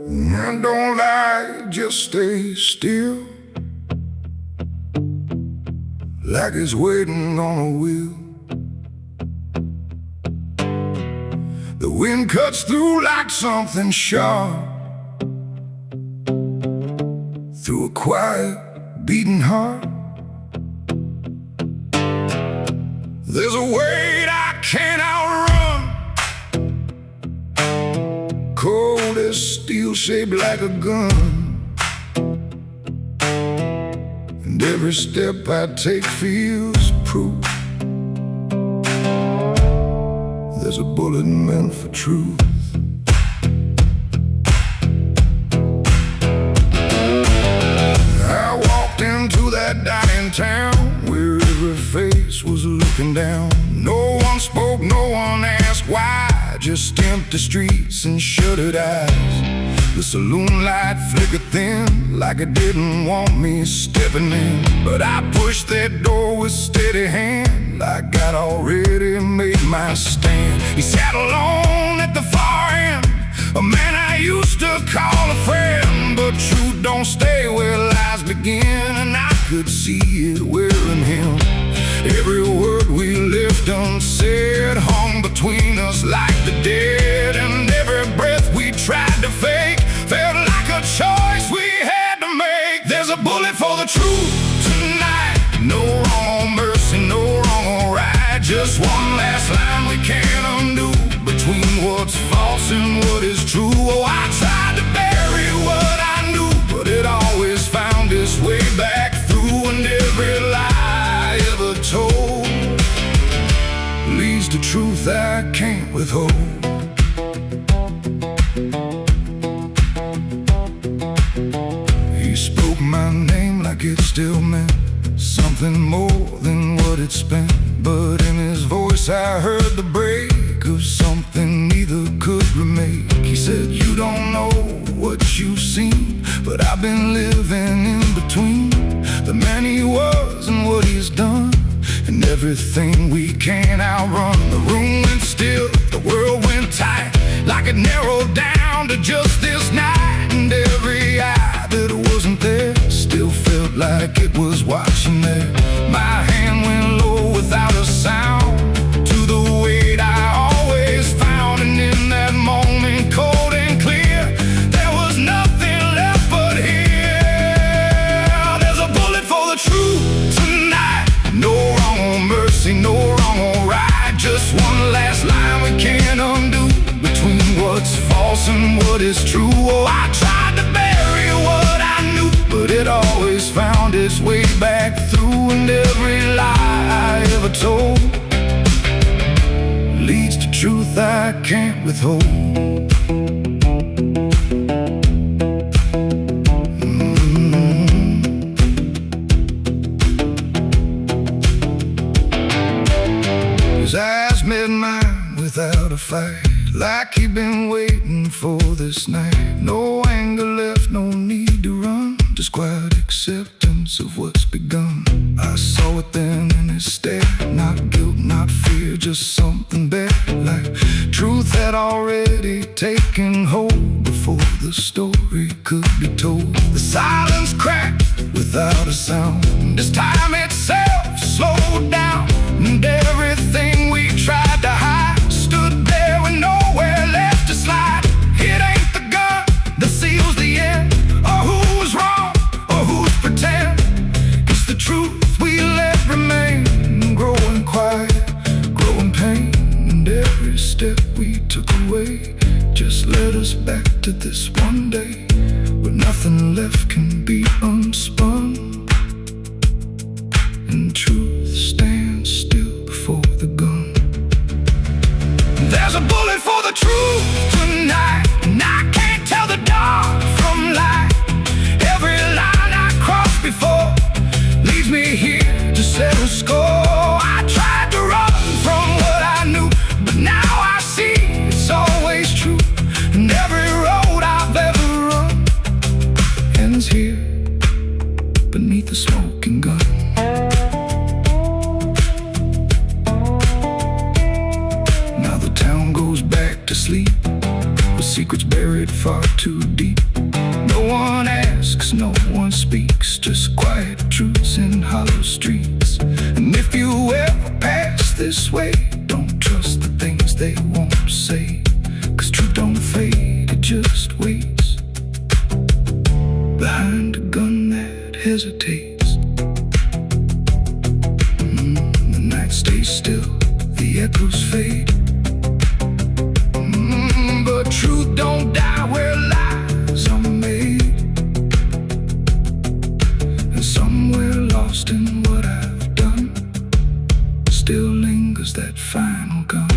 And don't lie, just stay still, like it's waiting on a wheel. The wind cuts through like something sharp, through a quiet, beating heart. There's a weight I can't outrun, cold as steel, shaped like a gun. And every step I take feels proof there's a bullet meant for truth. I walked into that dying town where every face was looking down. No one spoke, no one asked why, just empty streets and shuttered eyes. The saloon light flickered thin, like it didn't want me stepping in. But I pushed that door with steady hand, like I'd already made my stand. He sat alone at the far end, a man I used to call a friend. But truth don't stay where lies begin, and I could see it wearing him. Every word we left unsaid hung between us like the dead. And every breath we tried to fake felt like a choice we had to make. There's a bullet for the truth tonight, no wrong or mercy, no wrong or right. Just one last line we can't undo, between what's false and what is true. Oh, I tried to bury what I knew, but it always found its way back through. And every lie ever told leads to truth I can't withhold. He spoke my name like it still meant something more than what it spent. But in his voice I heard the break of something neither could remake. He said, you don't know what you've seen, but I've been living in between the man he was and what he's done, and everything we can't outrun. The room went still, the world went tight, like it narrowed down to just this night. And every eye that wasn't there still felt like it was watching there. My hand went low without a sound to the weight I always found. And in that moment, cold and clear, there was nothing left but here. There's a bullet for the truth tonight, no wrong or mercy, no wrong or right. Just one last line we can't undo, between what's false and what is true. Oh, I tried to bury what I knew, but it always found its way back through. And every lie I ever told leads to truth I can't withhold. His eyes met mine without a fight, like he'd been waiting for this night. No anger left, no need to run, just quiet acceptance of what's begun. I saw it then in his stare, not guilt, not fear, just something better, like truth had already taken hold before the story could be told. The silence cracked without a sound, this time itself slowed down, and everything we tried to hide stood there with nowhere left to slide. It ain't the gun that seals the end, or who's wrong, or who's pretend. It's the truth we let remain, growing quiet, growing pain. And every step we took away just led us back to this one day, where nothing left can be unspun, and truth stands still before the gun. There's a bullet for the truth tonight, and I can't tell the dark from light. Every line I crossed before leads me here to settle score. I tried to run from what I knew, but now I see it's always true. And every road I've ever run ends here, sleep, with secrets buried far too deep. No one asks, no one speaks, just quiet truths in hollow streets. And if you ever pass this way, don't trust the things they won't say, 'cause truth don't fade, it just waits behind a gun that hesitates. The night stays still, the echoes fade. But truth don't die where lies are made. And somewhere lost in what I've done still lingers that final gun.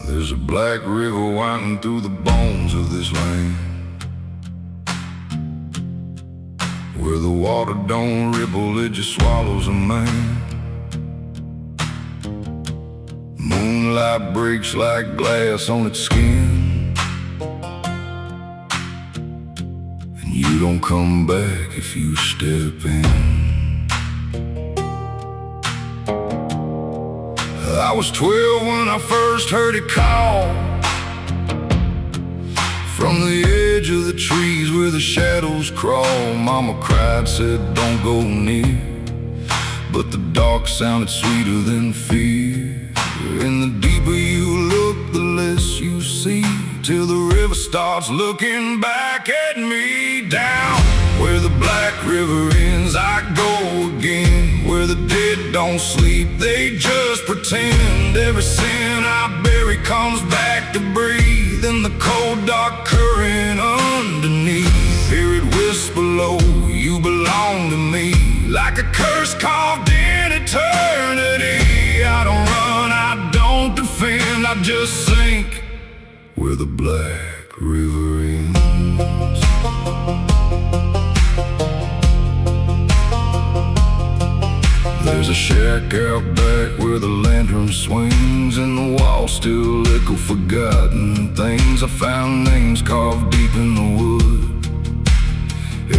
There's a black river winding through the bones of this land, where the water don't ripple, it just swallows a man. Moonlight breaks like glass on its skin, and you don't come back if you step in. I was 12 when I first heard it call, from the edge of the trees where the shadows crawl. Mama cried, said don't go near, but the dark sounded sweeter than fear. And the deeper you look, the less you see, till the river starts looking back at me. Down where the black river ends, I go again, where the dead don't sleep, they just pretend. Every sin I bury comes back to breathe in the cold dark current underneath. Hear it whisper low, you belong to me, like a curse carved in eternity. I don't run, I don't defend, I just sink where the black river ends. There's a shack out back where the lantern swings, and the walls still echo forgotten things. I found names carved deep in the wood,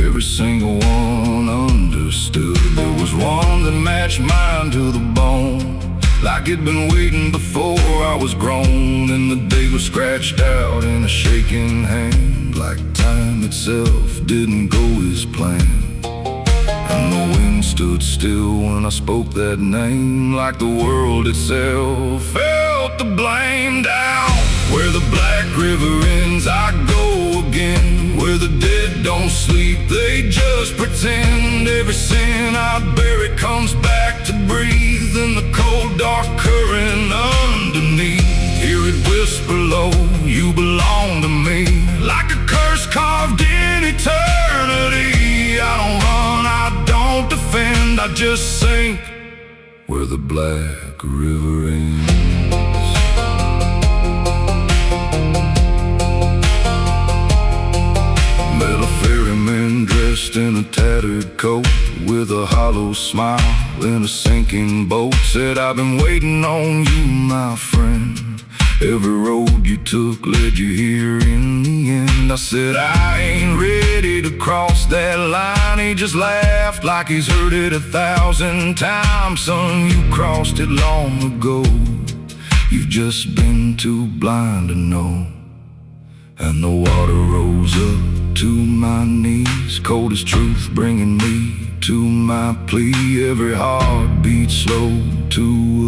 every single one understood. There was one that matched mine to the bone, like it'd been waiting before I was grown. And the day was scratched out in a shaking hand, like time itself didn't go as planned. And the wind stood still when I spoke that name, like the world itself felt the blame. Down where the black river ends, I go again, where the dead don't sleep, they just pretend. Every sin I bury comes back to breathe in the cold dark current underneath. Hear it whisper low, you belong to me, like a curse carved in eternity. I don't run, I don't defend, I just sink where the black river ends. Met a ferryman dressed in a tattered coat, with a hollow smile in a sinking boat. Said, I've been waiting on you, my friend. Every road you took led you here in the end. I said, I ain't ready to cross that line. He just laughed like he's heard it 1,000 times. Son, you crossed it long ago, you've just been too blind to know. And the water rose up to my knees, cold as truth, bringing me to my plea. Every heartbeat slow to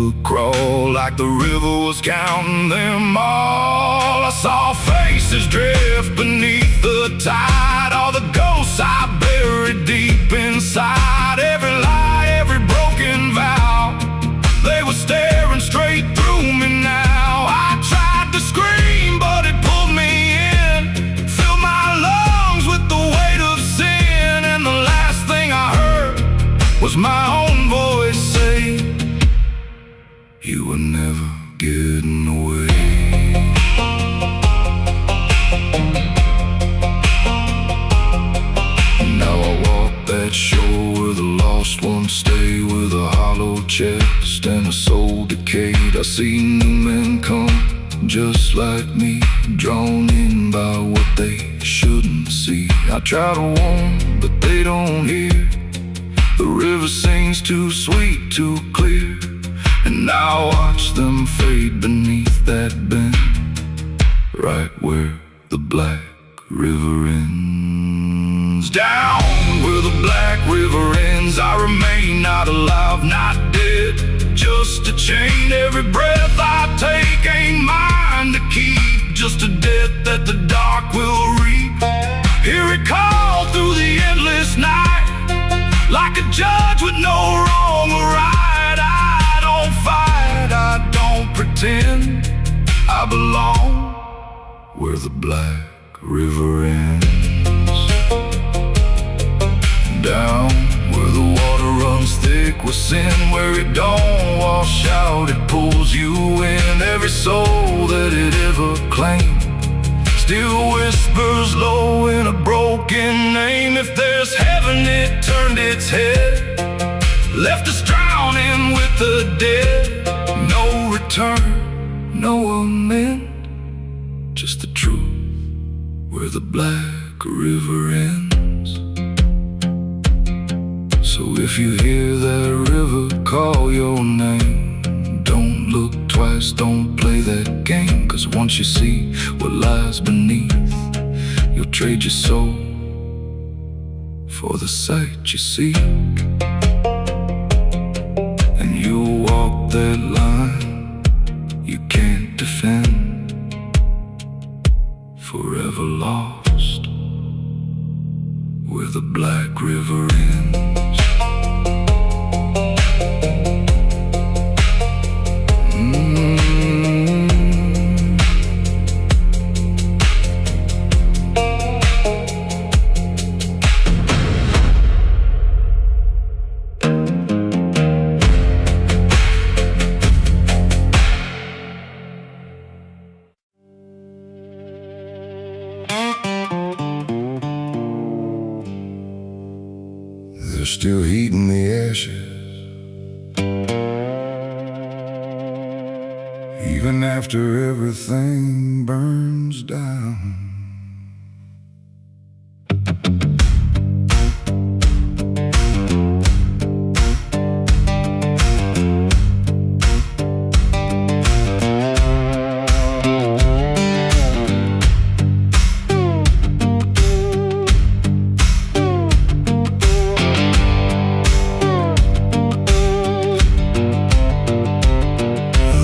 a crawl, like the river was counting them all. I saw faces drift beneath the tide, all the ghosts I buried deep inside. Every lie, every broken vow, they were staring straight through me now. I tried to scream, but it pulled me in, filled my lungs with the weight of sin. And the last thing I heard was my own voice say, you were never getting away. seen new men come just like me, drawn in by what they shouldn't see. I try to warn, but they don't hear. The river sings too sweet, too clear, and I watch them fade beneath that bend, right where the black river ends. Down where the black river ends, I remain not alive, not dead, just a chain. Every breath I take ain't mine to keep, just a debt that the dark will reap. Hear it call through the endless night, like a judge with no wrong or right. I don't fight, I don't pretend, I belong where the black river ends. Down where the water runs thick with sin, where it don't wash out, it pulls you in. Every soul that it ever claimed still whispers low in a broken name. If there's heaven, it turned its head, left us drowning with the dead. No return, no amend, just the truth where the black river ends. So if you hear that river call your name, don't look twice, don't play that game. Cause once you see what lies beneath, you'll trade your soul for the sight you seek. And you'll walk that line you can't defend, forever lost where the black river ends. They're still heating the ashes, even after everything burns down.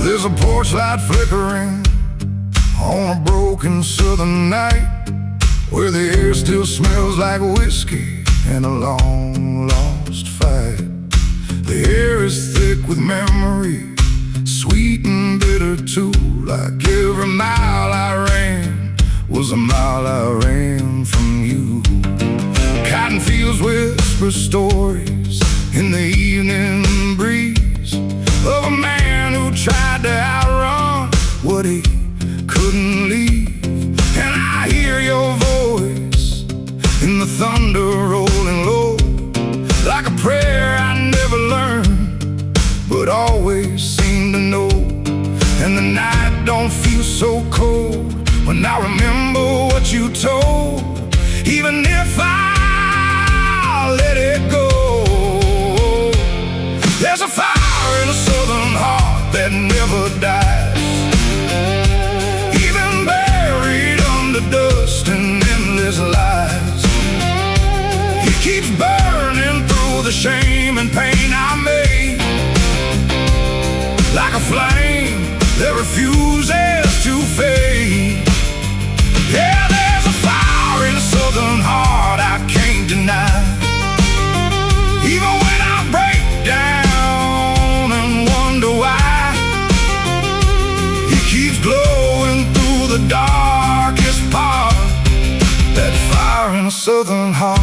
There's a porch light flickering on a broken southern night, where the air still smells like whiskey and a long lost fight. The air is thick with memory, sweet and bitter too. Like every mile I ran was a mile I ran from you. Cotton fields whisper stories in the evening breeze of a man who tried to outrun what he couldn't leave. And I hear your voice in the thunder rolling low, like a prayer I never learned, but always seem to know. And the night don't feel so cold when I remember what you told, even if I let it go. There's a fire in a southern heart that never dies, even buried under dust and endless lies. It keeps burning through the shame and pain I made, like a flame that refuses to fade. Yeah, there's a fire in a southern heart I can't deny, even when I break down and wonder why. It keeps glowing through the darkest part, that fire in a southern heart.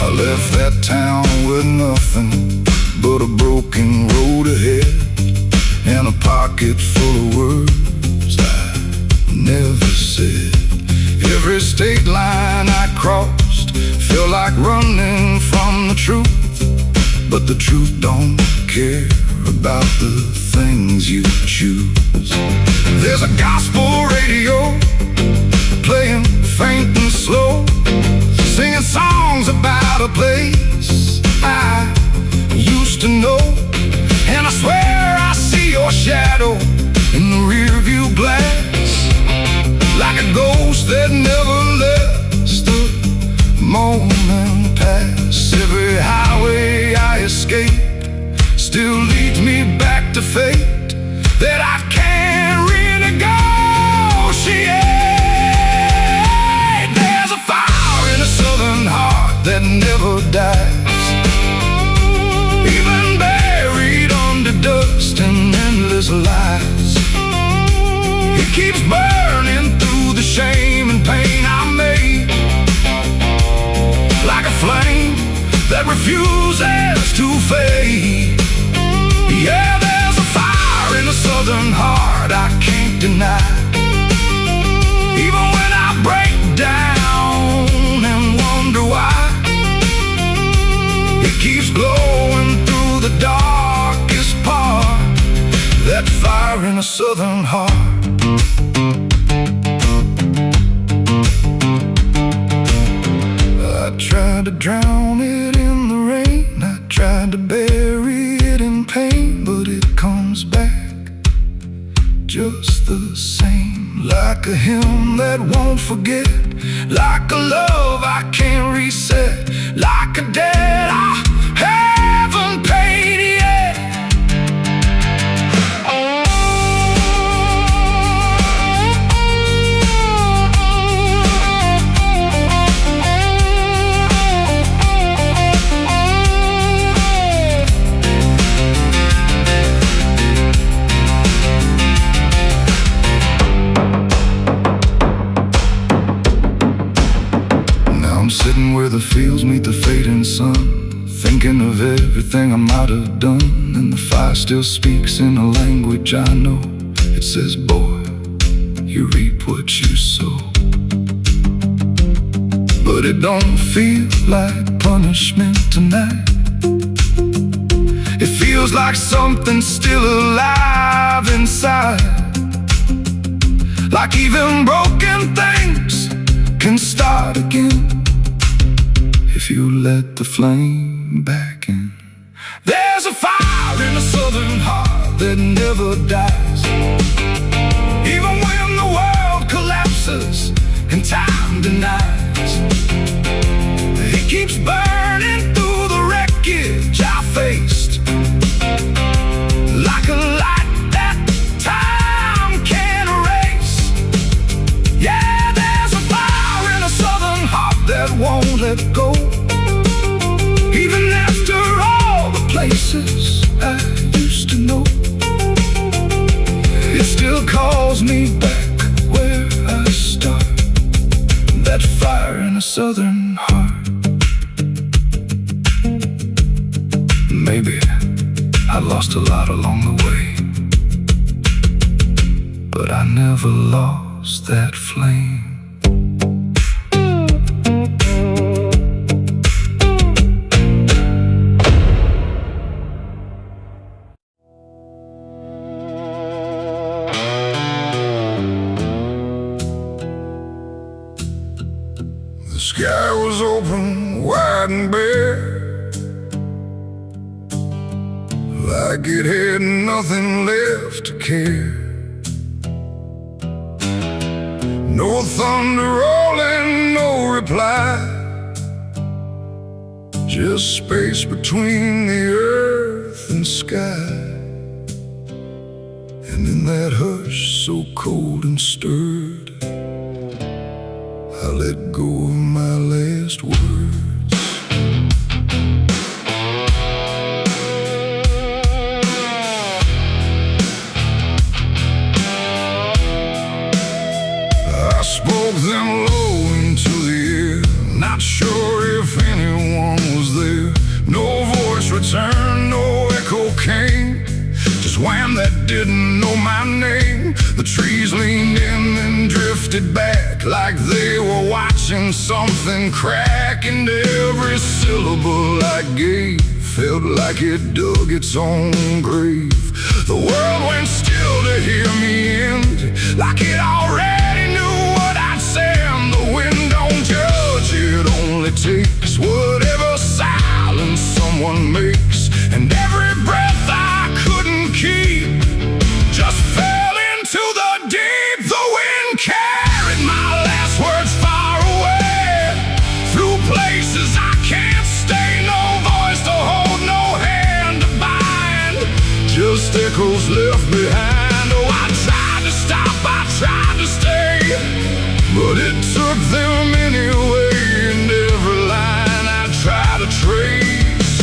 I left that town with nothing but a broken road ahead, and a pocket full of words I never said. Every state line I crossed felt like running from the truth, but the truth don't care about the things you choose. There's a gospel radio playing faint and slow, singing songs about a place I used to know. And I swear I see your shadow in the rearview glass, like a ghost that never lets the moment pass. Every highway I escape still leads me back to fate that I can't renegotiate. There's a fire in a southern heart that never dies, even buried under dust and endless lies. It keeps burning through the shame and pain I made, like a flame that refuses to fade. Yeah, there's a fire in a southern heart I can't deny, even when I break down and wonder why. It keeps glowing through the darkest part, that fire in a southern heart. I tried to drown it in the rain, I tried to bury it in pain, but it comes back just the same, like a hymn that won't forget, like a love I can't reset, like a debt I haven't paid yet. Sitting where the fields meet the fading sun, thinking of everything I might have done, and the fire still speaks in a language I know. It says, boy, you reap what you sow. But it don't feel like punishment tonight. It feels like something's still alive inside, like even broken things can start again if you let the flame back in. There's a fire in a southern heart that never dies, even when the world collapses and time denies. It keeps burning through the wreckage I faced, like a light that time can't erase. Yeah, there's a fire in a southern heart that won't let go, even after all the places I used to know. It still calls me back where I start, that fire in a southern heart. Maybe I lost a lot along the way, but I never lost that flame. The sky was open, wide and bare, like it had nothing left to care. No thunder rolling, no reply, just space between the earth and sky. And in that hush so cold and stirred, I let go of my last words. I spoke them low into the air, not sure if anyone was there. No voice returned, no echo came, just wham that didn't know my name. The trees leaned in and drifted back, like they were watching something crack, and every syllable I gave felt like it dug its own grave. The world went still to hear me end, like it already knew what I'd say. And the wind don't judge, it only takes whatever silence someone makes. And every breath I couldn't keep just fell into the deep. The wind carried my last words far away, through places I can't stay. No voice to hold, no hand to bind, just echoes left behind. Oh, I tried to stop, I tried to stay, but it took them anyway. And every line I try to trace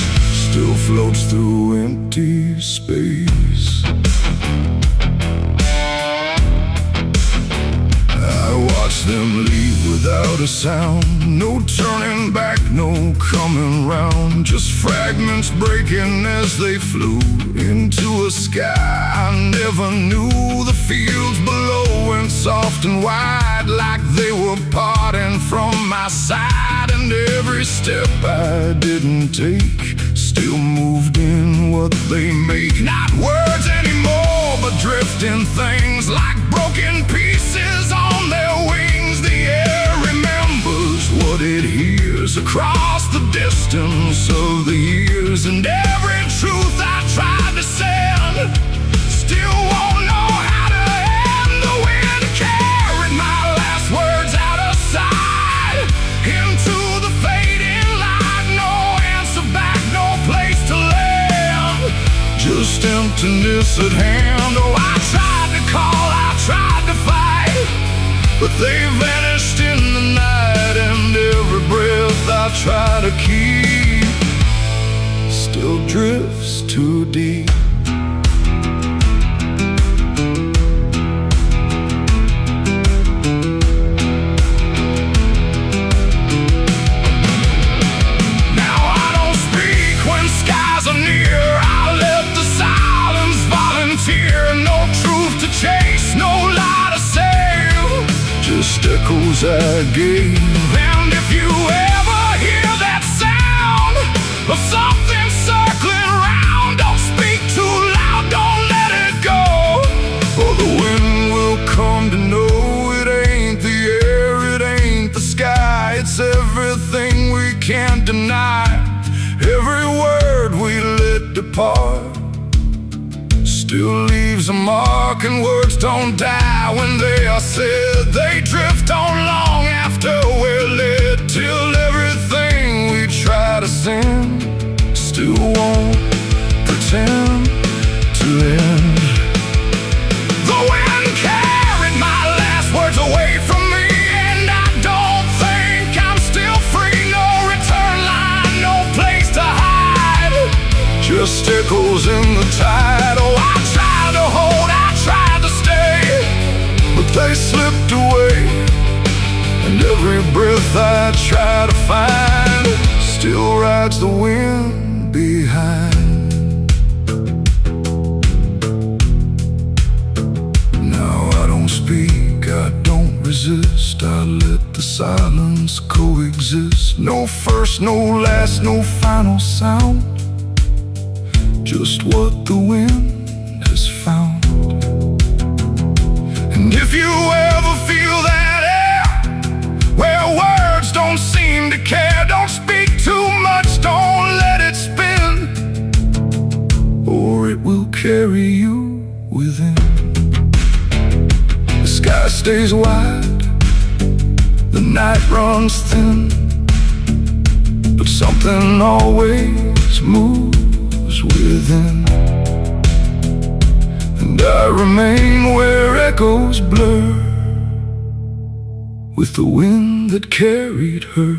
still floats through empty space. I watch them leave without a sound, no turning back, no coming round, just fragments breaking as they flew into a sky I never knew. The fields below went soft and wide, like they were parting from my side. And every step I didn't take still moved in what they make. Not words anymore, but drifting things, like broken pieces on their wings. The air remembers what it hears across the distance of the years. And every truth I tried to send still won't know how to end. The wind carried my last words out of sight, into the fading light. No answer back, no place to land, just emptiness at hand. Oh, I tried to call, I tried to fight, but they vanished in the night. And every breath I try to keep still drifts too deep. Now I don't speak when skies are near, I let the silence volunteer. No truth to chase, no lie to save, just echoes I gave. And if you ever hear that sound of something circling round, don't speak too loud, don't let it go, or the wind will come to know it ain't the air, it ain't the sky, it's everything we can't deny. Every word we let depart still leaves a mark, and words don't die when they are said. They drift on long after we're lit, till everything we try to send still won't pretend to end. The wind carried my last words away from me, and I don't think I'm still free. No return line, no place to hide, just echoes in the tide. Oh, I tried to hold, I tried to stay, but they slipped away. And every breath I try to find still rides the wind behind. Now I don't speak, I don't resist, I let the silence coexist. No first, no last, no final sound, just what the wind has found. And if you ever feel that air, where words don't seem to care, don't speak too much, don't let it spin, or it will carry you within. The sky stays wide, the night runs thin, but something always moves within. And I remain where echoes blur, with the wind that carried her.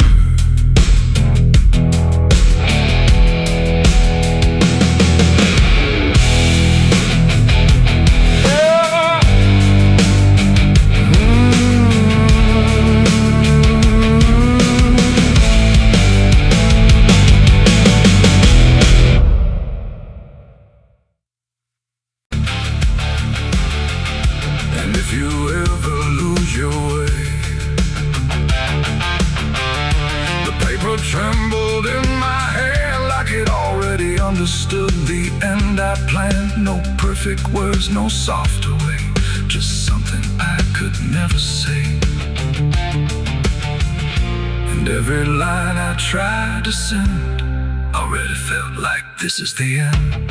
And if you ever lose your way, no perfect words, no softer way, just something I could never say. And every line I tried to send already felt like this is the end.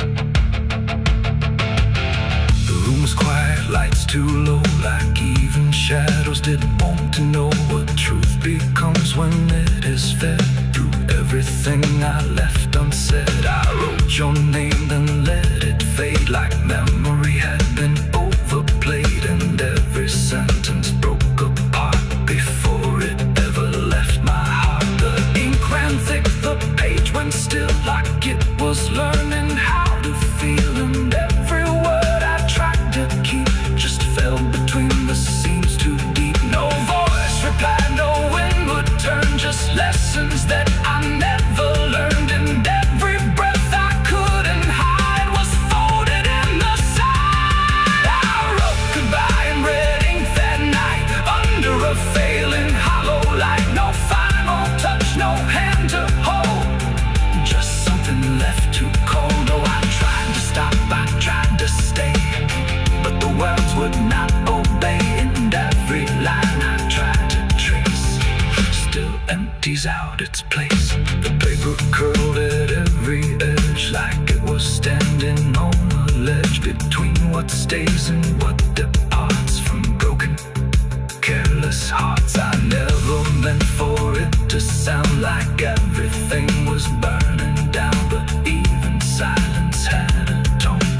The room was quiet, lights too low, like even shadows didn't want to know what truth becomes when it is fed through everything I left unsaid. I wrote your name, then let it fade like memory had been overplayed, and every sentence broke apart before it ever left my heart. The ink ran thick, the page went still, like it was learning how to feel, and every word I tried to keep just fell between the seams too deep. No voice replied, no wind would turn, just lessons that I never learned, and every breath I couldn't hide was folded in the side. I wrote goodbye in red ink that night, under a failing hollow light. No final touch, no hand to hold, just something left too cold. Oh, I tried to stop, I tried to stay, but the words would not obey, and every line I tried to trace still empties out its place. The paper curled at every edge, like it was standing on a ledge between what stays and what departs from broken, careless hearts. I never meant for it to sound like everything was burning down, but even silence had a tone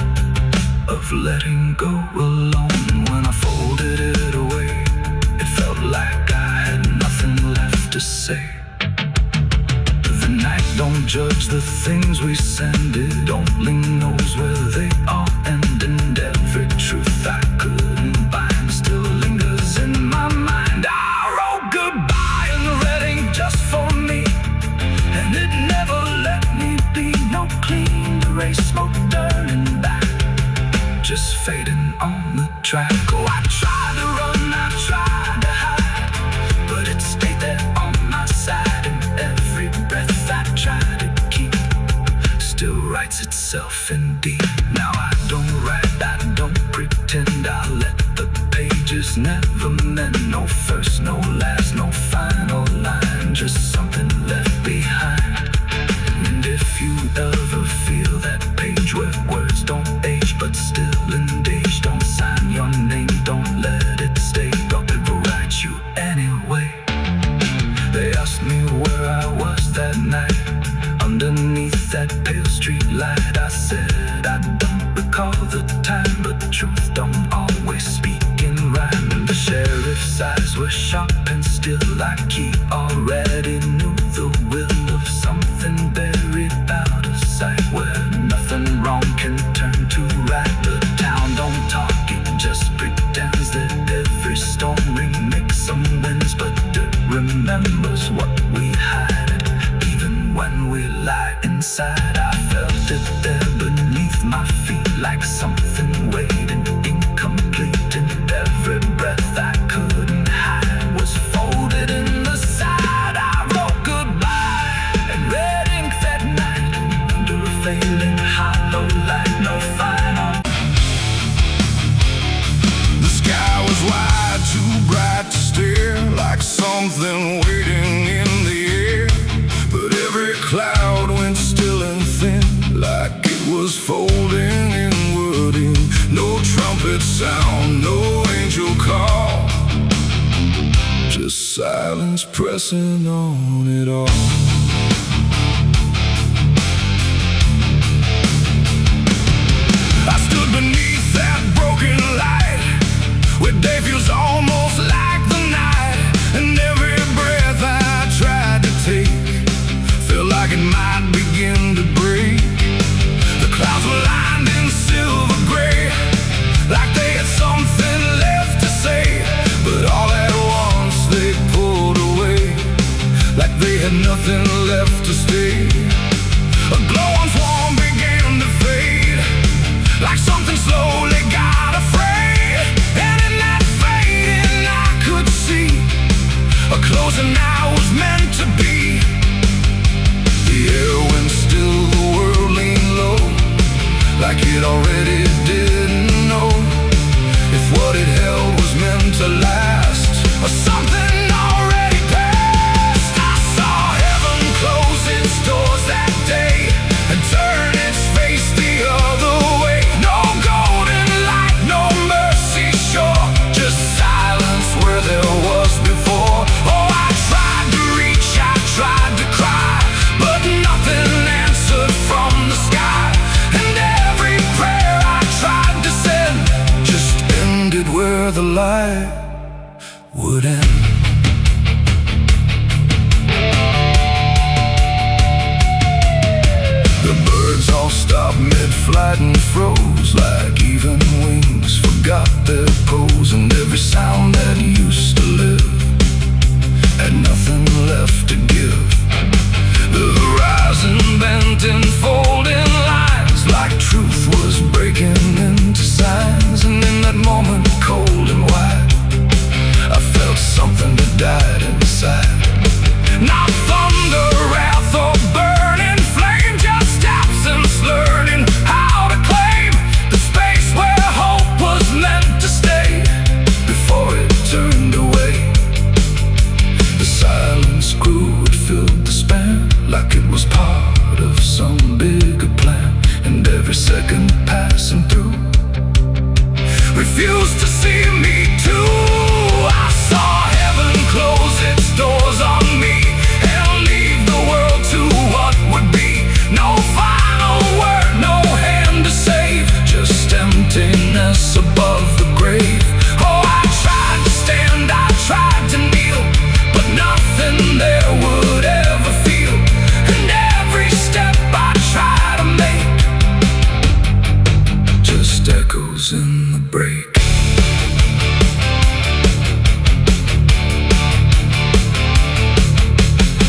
of letting go alone. And when I folded it away, it felt like I had nothing left to say. The night don't judge the things we send, it only knows where they all end, and every truth I couldn't bind still lingers in my mind. I wrote goodbye in red ink just for me, and it never let me be. No clean erase, no turning back, just fading on the track. Oh, I tried to run, I tried to hide, but it stayed there on my side, and every breath I tried to keep still writes itself indeed. Now I don't write, I don't pretend, I let the pages never mend. No first, no last, no final line, just something left behind. And if you ever feel that page where words don't age but still engage, don't sign your name, don't let it stay, don't ever write you anyway. They asked me where I was that night, underneath that pale street light. I said I don't recall the time, but the truth don't always speak in rhyme. And the sheriff's eyes were sharp and still, like he already knew the will of something buried out of sight, where nothing wrong can turn to right. The town don't talk, it just pretends that every storm remakes some winds, but it remembers what we hide, even when we lie inside. I felt it there beneath my feet, like something waiting incomplete, and every breath I couldn't hide was folded in the side. I wrote goodbye in red ink that night, under a failing hollow light. No final. The sky was wide, too bright to stare, like something waiting in the air, but every cloud went still and thin, like it was folding inward in. No trumpet sound, no angel call, just silence pressing on it all. I stood beneath that broken light, where day feels almost like the night, and every breath I tried to take felt like it might begin to break. The clouds were lined in silver gray, like they had something left to say, but all at once they pulled away, like they had nothing light would end. The birds all stopped mid-flight and froze, like even wings forgot their pose. And every sound that used to live had nothing left to give. The horizon bent in folding lines, like truth was breaking into signs. And in that moment, cold and wide, I felt something that died inside. Not thunder, wrath, or burning flame, just absence learning how to claim the space where hope was meant to stay before it turned away. The silence grew, it filled the span, like it was part of some bigger plan. And every second passing through refused to see me too. I saw heaven close its doors on me and leave the world to what would be. No final word, no hand to save, just emptiness above the grave. Oh, I tried to stand, I tried to kneel, but nothing there would ever feel. And every step I try to make just echoes in the break.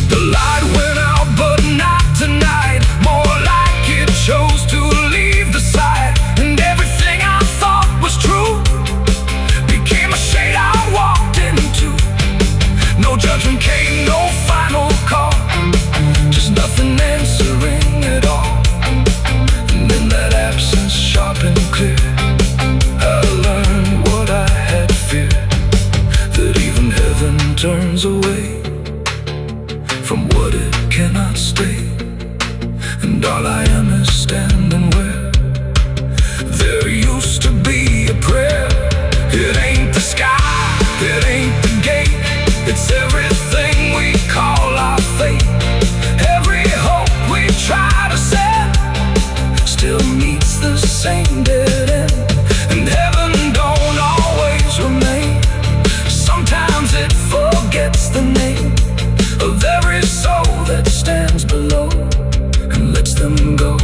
The light went out, but not tonight. More like it chose to leave the sight. And everything I thought was true became a shade I walked into. No judgment came, no final call, just nothing answering at all. And in that absence, sharp and clear, I learned what I had feared, that even heaven turns away from what it cannot stay. And all I am is standing where there used to be a prayer. It ain't the sky, it ain't the gate, it's everything we call our fate. Every hope we try to set still meets the same dead end. And heaven don't always remain, sometimes it forgets the name of every soul that stands below and lets them go.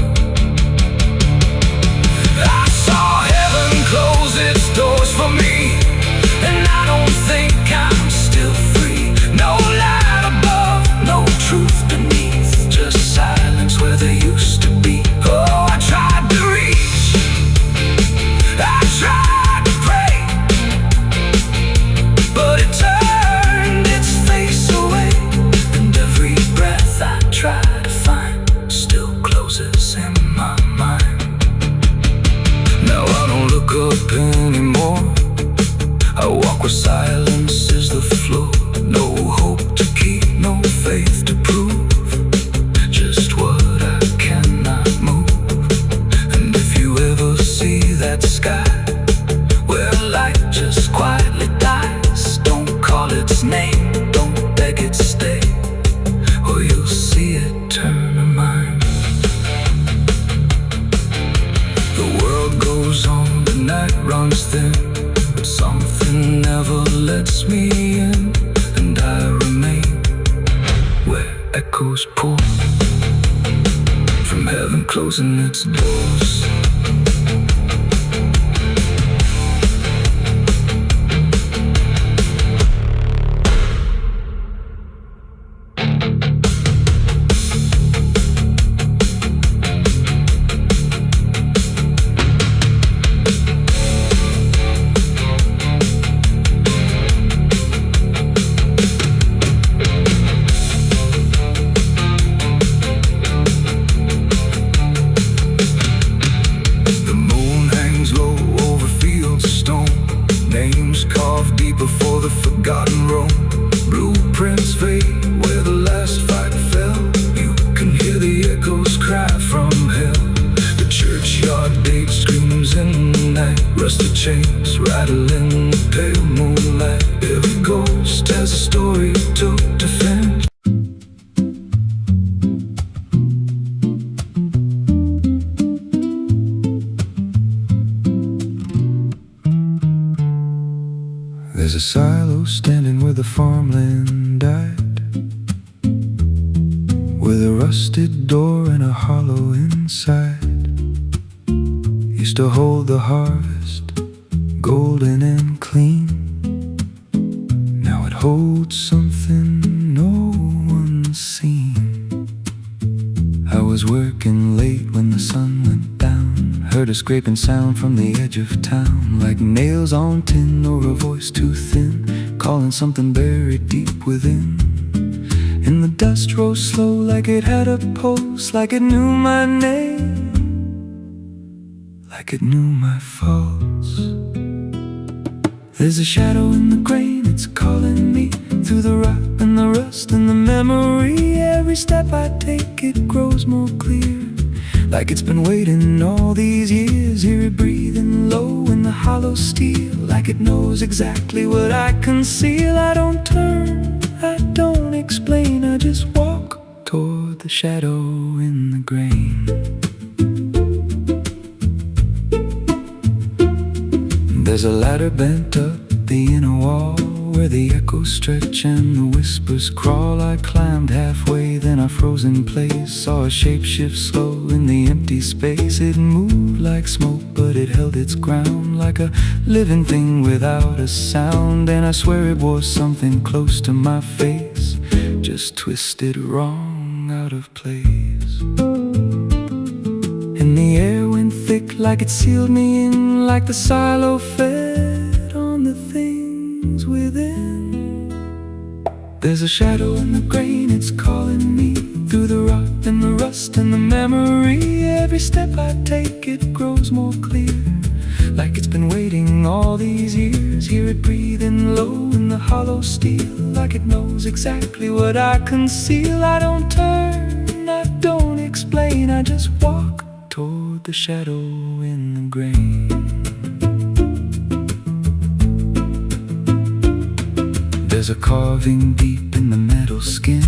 I saw heaven close its doors for me, and I don't think I'm still free. No light above, no truth beneath, just silence where there used to be. Oh, I tried to reach, I tried to pray, but it turned its face away. And every breath I try to find still closes in my mind. Now I don't look up anymore, I walk where silence is the floor. No hope to keep, no faith to prove, just what I cannot move. And if you ever see that sky where light just quietly dies, don't call its name, don't beg it stay, or you'll see it turn a mind. The world goes on, the night runs thin, but something never lets me in. And I remain where echoes pour from heaven closing its doors. Before the forgotten roam, blueprints fade where the last fight fell. You can hear the echoes cry from hell. The churchyard date screams in the night, rusted chains rattle in the pale moonlight. Every ghost has a story to defend. There's a silo standing where the farmland died, with a rusted door and a hollow inside. Used to hold the harvest, golden and clean. Now it holds something no one's seen. I was working late when the sun went down, heard a scraping sound from the edge of town, like nails on tin or a voice too thin, calling something buried deep within. And the dust rose slow like it had a pulse, like it knew my name, like it knew my faults. There's a shadow in the grain, it's calling me through the rot and the rust and the memory. Every step I take, it grows more clear, like it's been waiting all these years. Hear it breathing low in the hollow steel, like it knows exactly what I conceal. I don't turn, I don't explain, I just walk toward the shadow in the grain. There's a ladder bent up the inner wall, where the echoes stretch and the whispers crawl. I climbed halfway, then I froze in place, saw a shape shift slow in the empty space. It moved like smoke, but it held its ground, like a living thing without a sound. And I swear it was something close to my face, just twisted wrong, out of place. And the air went thick, like it sealed me in, like the silo fed on the things within. There's a shadow in the grain, it's calling me through the rot and the rust and the memory. Every step I take, it grows more clear, like it's been waiting all these years. Hear it breathing low in the hollow steel, like it knows exactly what I conceal. I don't turn, I don't explain, I just walk toward the shadow in the grain. There's a carving deep in the metal skin,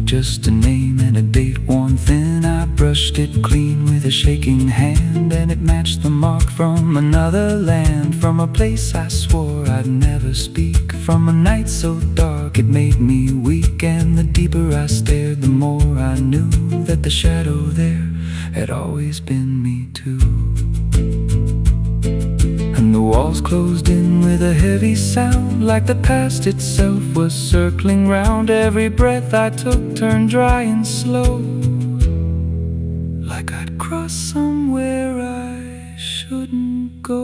just a name and a date worn thin. I brushed it clean with a shaking hand, and it matched the mark from another land, from a place I swore I'd never speak, from a night so dark it made me weak. And the deeper I stared, the more I knew that the shadow there had always been me too. And the walls closed in with a heavy sound, like the past itself was circling round. Every breath I took turned dry and slow, like I'd crossed somewhere I shouldn't go.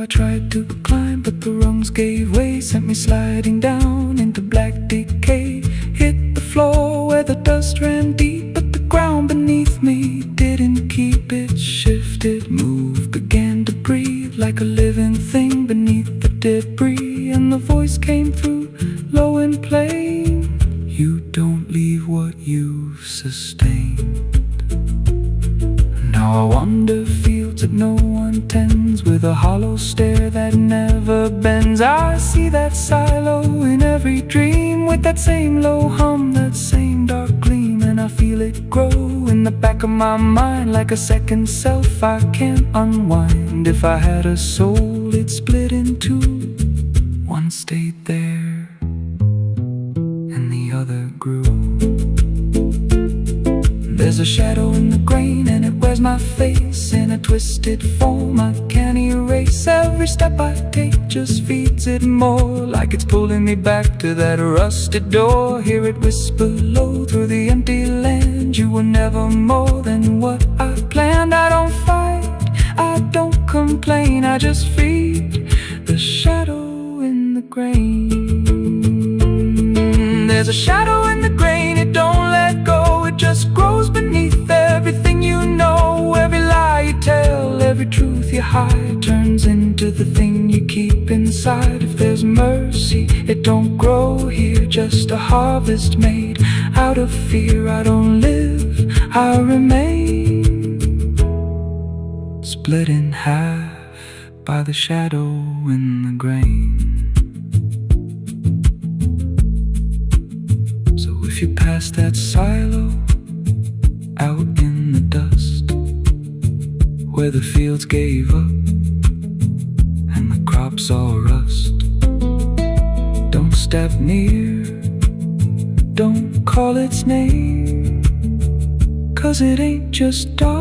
I tried to climb, but the rungs gave way, sent me sliding down into black decay. Hit the floor where the dust ran deep, but the ground beneath me didn't keep. It shifted, moved, began to breathe, like a living thing beneath the debris. And the voice came through, low and plain: you don't leave what you've sustained. Now I wander fields that no one tends, with a hollow stare that never bends. I see that silo in every dream, with that same low hum, that same dark gleam. And I feel it grow in the back of my mind, like a second self I can't unwind. If I had a soul, it'd split in two. One stayed there, and the other grew. There's a shadow in the grain, and it wears my face in a twisted foam I can't erase. Every step I take just feeds it more, like it's pulling me back to that rusted door. Hear it whisper low through the empty land: you were never more than what I planned. I don't fight, I don't complain, I just feed the shadow in the grain. There's a shadow in the grain, it don't let go, it just grows beneath everything you know. Every lie you tell, every truth you hide, turns into the thing you keep inside. If there's mercy, it don't grow here, just a harvest made out of fear. I don't live, I remain, split in half by the shadow in the grain. If you pass that silo out in the dust, where the fields gave up teardrops all rust. Don't step near, don't call its name, 'cause it ain't just dark,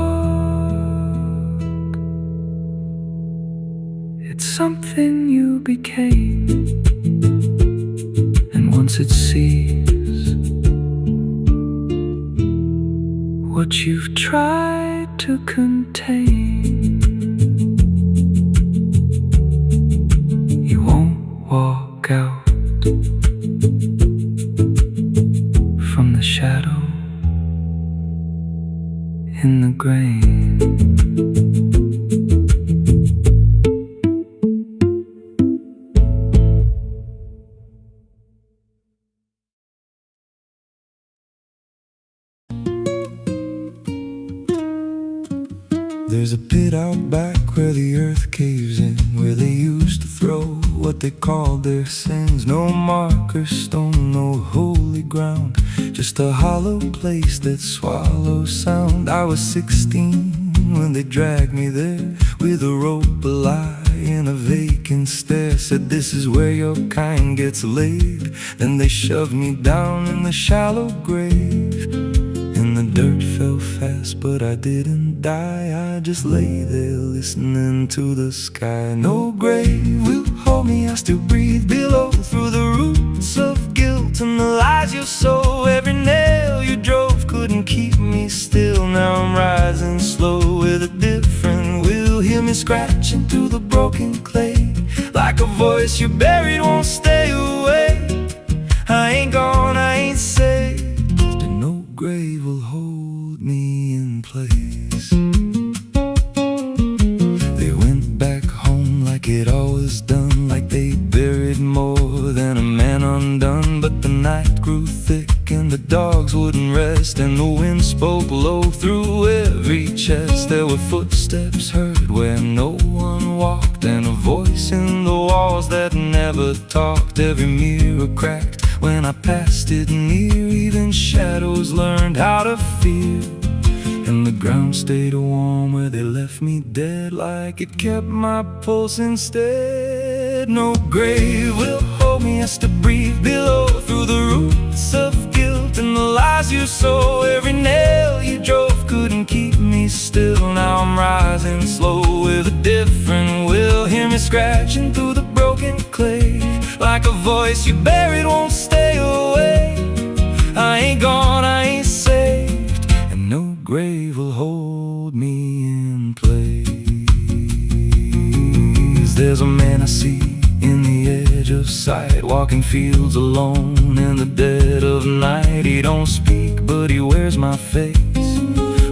it's something you became. And once it sees what you've tried to contain, you won't walk out from the shadow in the grain. There's a pit out back where the earth caves in, where they used to throw what they called their sins. No marker stone, no holy ground, just a hollow place that swallows sound. I was 16 when they dragged me there, with a rope, a lie, and a vacant stare. Said this is where your kind gets laid. Then they shoved me down in the shallow grave, and the dirt fell fast, but I didn't die. I just lay there listening to the sky. No grave will hold me, I still breathe below, through the roots of guilt and the lies you sow. Every nail you drove couldn't keep me still. Now I'm rising slow with a different will. Hear me scratching through the broken clay, like a voice you buried won't stay away. I ain't gone, I ain't saved, and no grave will hold me in place. They went back home like it always done, like they buried more than a man undone. But the night grew thick and the dogs wouldn't rest, and the wind spoke low through every chest. There were footsteps heard where no one walked, and a voice in the walls that never talked. Every mirror cracked when I passed it near, even shadows learned how to fear. And the ground stayed warm where they left me dead, like it kept my pulse instead. No grave will hold me, I still breathe below, through the roots of guilt and the lies you sow. Every nail you drove couldn't keep me still. Now I'm rising slow with a different will. Hear me scratching through the broken clay, like a voice you buried won't stay away. I ain't gone, I ain't saved, and no grave will hold me in place. There's a man I see in the edge of sight, walking fields alone in the dead of night. He don't speak, but he wears my face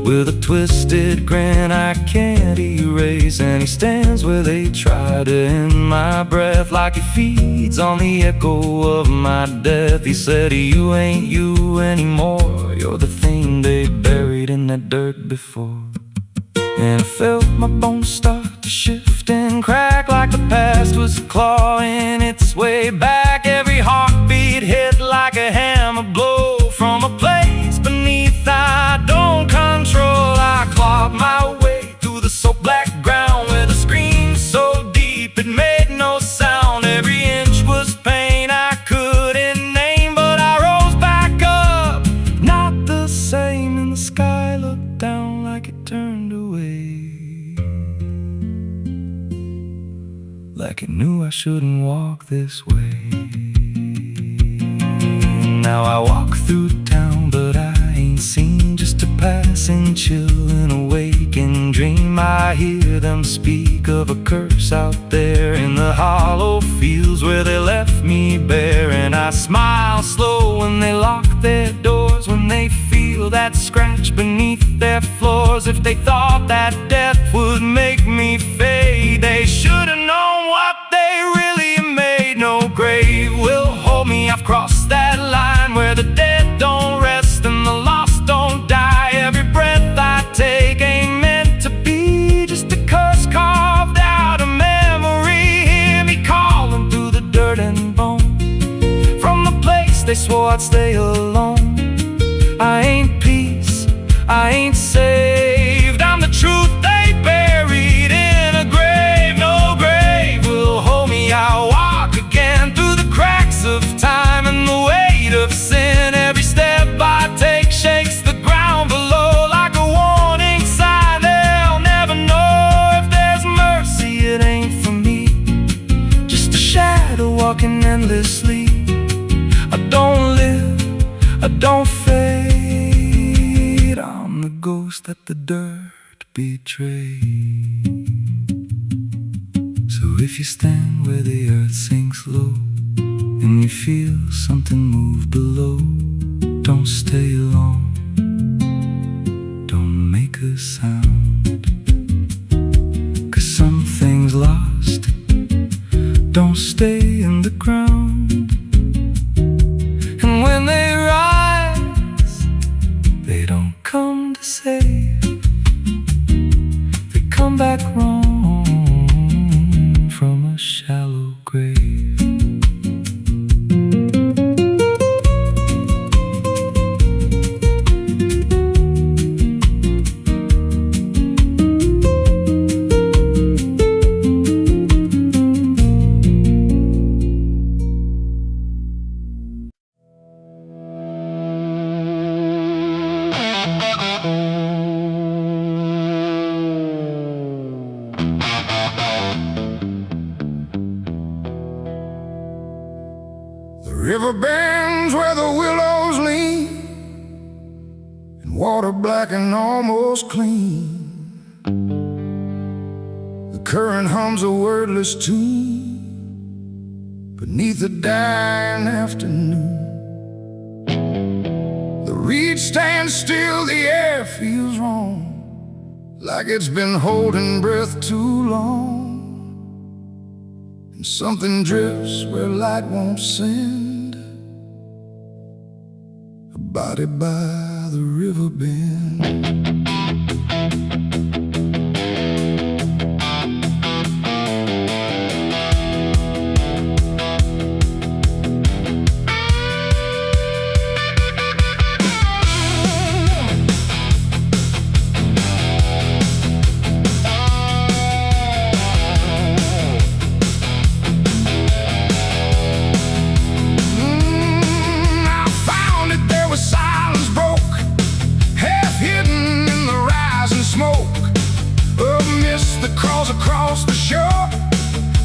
with a twisted grin I can't erase. And he stands where they try to end my breath, like he feeds on the echo of my death. He said, you ain't you anymore, you're the thing they buried in that dirt before. And I felt my bones start to shift and crack, like the past was clawing its way back. Every heartbeat hit like a hammer blow from a place beneath I don't control. I clawed my way through the soaked black ground with a scream so deep it made no sound. Every inch was pain I couldn't name, but I rose back up, not the same. And the sky looked down like it turned away, like it knew I shouldn't walk this way. Now I walk through town, but I ain't seen, just a passing chill and a waking dream. I hear them speak of a curse out there in the hollow fields where they left me bare. And I smile slow when they lock their doors, when they feel that scratch beneath their floors. If they thought that death would make me fade, they should have known what they really made. No grave will hold me, I've crossed that line where the dead don't rest and the lost don't die. Every breath I take ain't meant to be, just a curse carved out of memory. Hear me calling through the dirt and bone, from the place they swore I'd stay alone. I ain't peace, I ain't saved, I'm the truth they buried in a grave. No grave will hold me, endlessly. I don't live, I don't fade. I'm the ghost that the dirt betrayed. So if you stand where the earth sinks low and you feel something move below, don't stay long, don't make a sound, 'cause something's lost, don't stay in the ground. And when they rise, they don't come to save, they come back wrong from a shallow grave. The river bends where the willows lean, and water black and almost clean. The current hums a wordless tune beneath the dying afternoon. The reed stands still, the air feels wrong, like it's been holding breath too long. And something drifts where light won't send, a body by the river bend. Across the shore,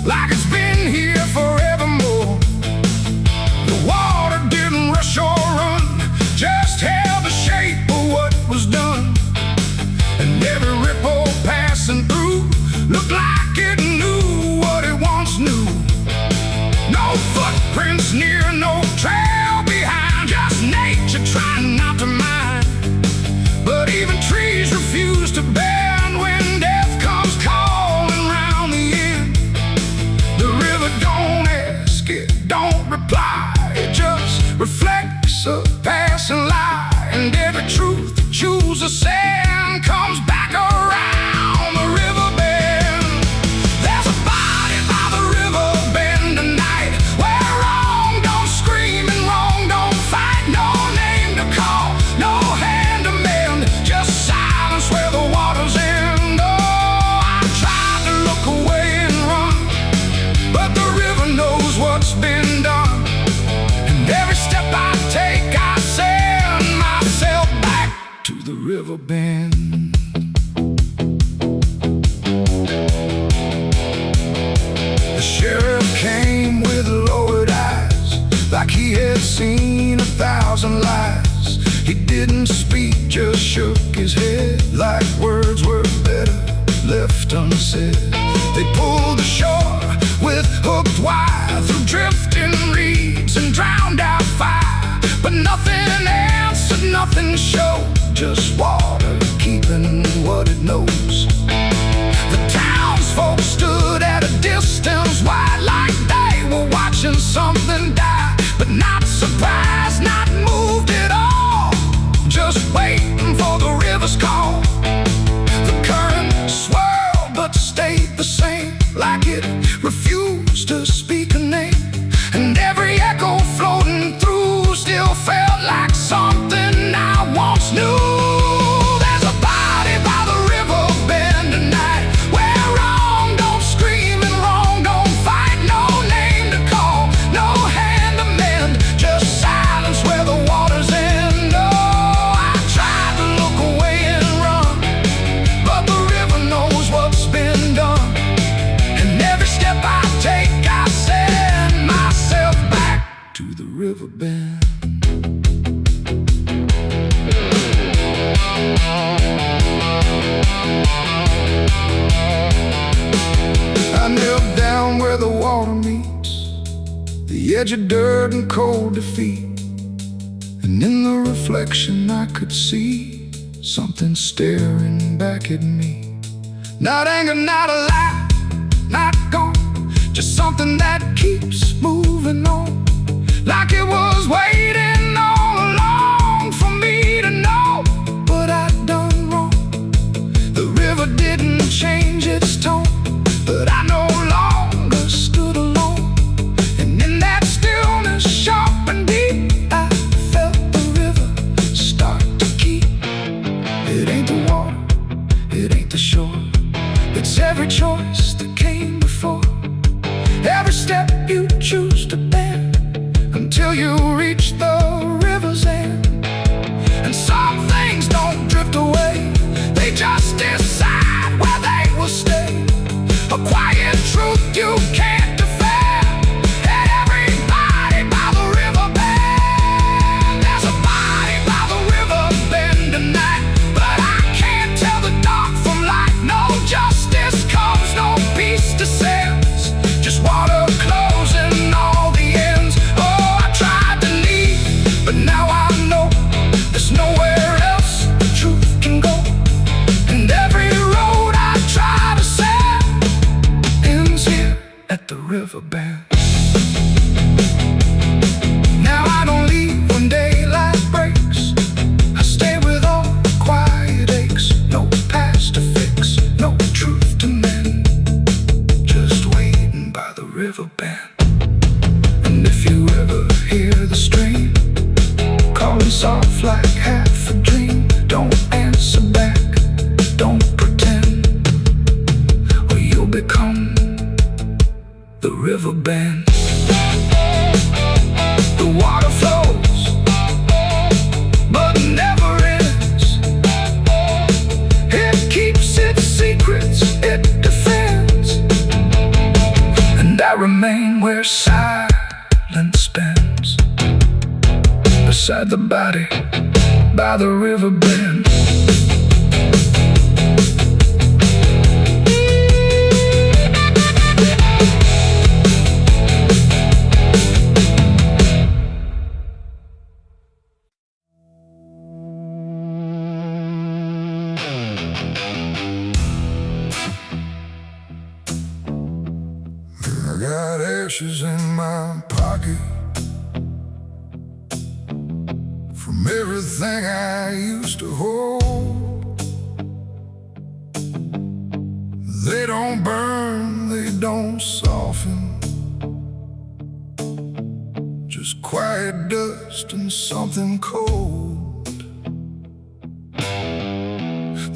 like it's been here forevermore. The water didn't rush or run, just held the shape of what was done. And every ripple passing through looked like it knew what it once knew. No footprints near, no trail behind, just nature trying not to mind. But even trees refuse to bend when death comes calling round the end. The river don't ask, it don't reply, it just reflects a passing lie. And every truth that chooses sand comes back around the river bend. There's a body by the river bend tonight, where wrong don't scream and wrong don't fight. No name to call, no hand to mend, just silence where the waters end. Oh, I tried to look away and run, but the river knows what's been done. And every step I take, I send myself back to the river bend. The sheriff came with lowered eyes, like he had seen 1,000 lies. He didn't speak, just shook his head, like words were better left unsaid. They pulled ashore with hooked wire through drifting reeds and drowned out fire. But nothing answered, nothing showed, just water keeping what it knows. The townsfolk stood at a distance wide, like they were watching something die. But not surprised, not moved at all, just waiting for the river's call. The current swirled but stayed the same, like it refused to speak a name. And every echo floating through still felt like something I once knew. There's river bend. I knelt down where the water meets the edge of dirt and cold defeat, and in the reflection I could see something staring back at me. Not anger, not a lie, not gone, just something that keeps moving on, like it was waiting all along for me to know what I'd done wrong. The river didn't change its tone, but I no longer stood alone. And in that stillness, sharp and deep, I felt the river start to keep. It ain't the water, it ain't the shore, it's every choice that came before, every step you choose to bend, until you reach the river's end. And some things don't drift away, they just decide where they will stay. A quiet truth you can't defend. And everybody by the river bend. There's a body by the river bend tonight, but I can't tell the dark from light. No justice comes, no peace descends, just water closing all the ends. Oh, I tried to leave, but now I know there's nowhere else the truth can go. And every road I try to set ends here at the river bend. Now I don't leave when daylight breaks, I stay with all the quiet aches. No past to fix, no truth to mend, just waiting by the river bend. And if you ever hear the stream calling soft like half a dream, don't answer back, don't pretend, or you'll become the river bend. The water flows, but never ends. It keeps its secrets, it defends. And I remain where silence bends, beside the body by the river bend. I got ashes in my pocket from everything I used to hold. They don't burn, they don't soften, just quiet dust and something cold.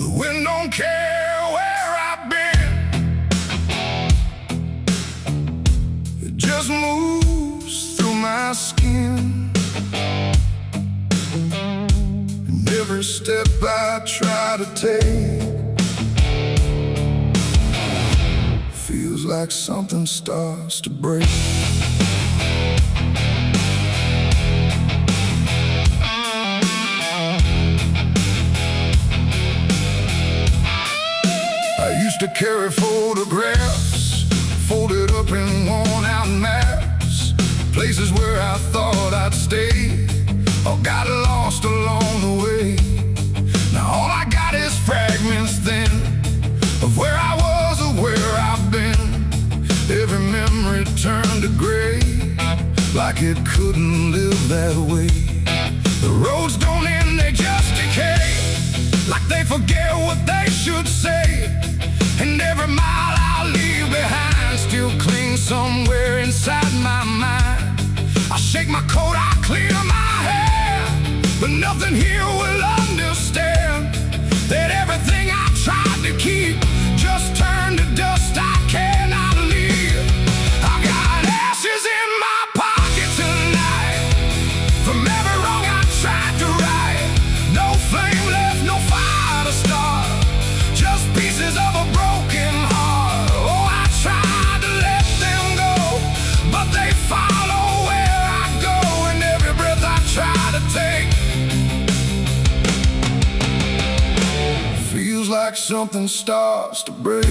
The wind don't care where I've been, it just moves through my skin. And every step I try to take feels like something starts to break. I used to carry photographs folded up in worn out maps, places where I thought I'd stay or got lost along the way. Now all I got is fragments then of where I was or where I've been. Every memory turned to gray, like it couldn't live that way. The roads don't end, they just decay, like they forget what they should say. And every mile I leave behind still clings somewhere inside my mind. I shake my coat, I clear my hair, but nothing here will understand that everything I tried to keep just turned to dust I cannot leave. I got ashes in my pocket tonight from every wrong I tried to right. No flame left, no fire to start, just pieces of a broken heart. Oh, I tried to let them go, but they follow where I go. And every something starts to break.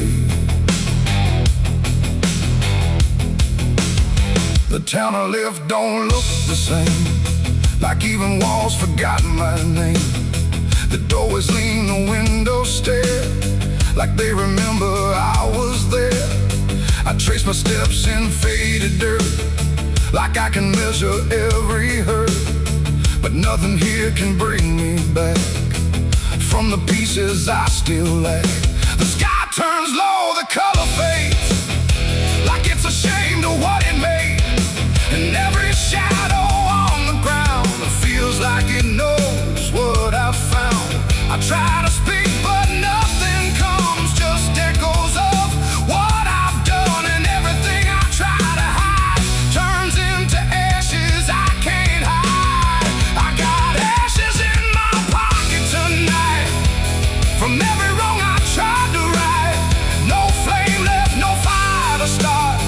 The town I live don't look the same, like even walls forgotten my name. The doorways lean, the windows stare, like they remember I was there. I trace my steps in faded dirt, like I can measure every hurt. But nothing here can bring me back from the pieces I still lack. The sky turns low, the color fades, like it's ashamed of what it made. And every shadow on the ground feels like it knows what I've found. I try to speak, but nothing comes, just echoes of what I've done. And everything I try to hide turns into ashes I can't hide. I got ashes in my pocket tonight, from every wrong I tried to right. No flame left, no fire to start,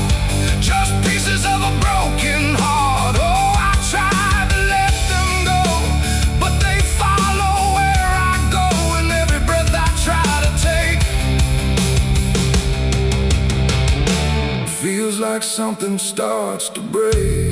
just pieces of a broken heart. Oh, I tried to let them go, but they follow where I go. And every breath I try to take feels like something starts to break.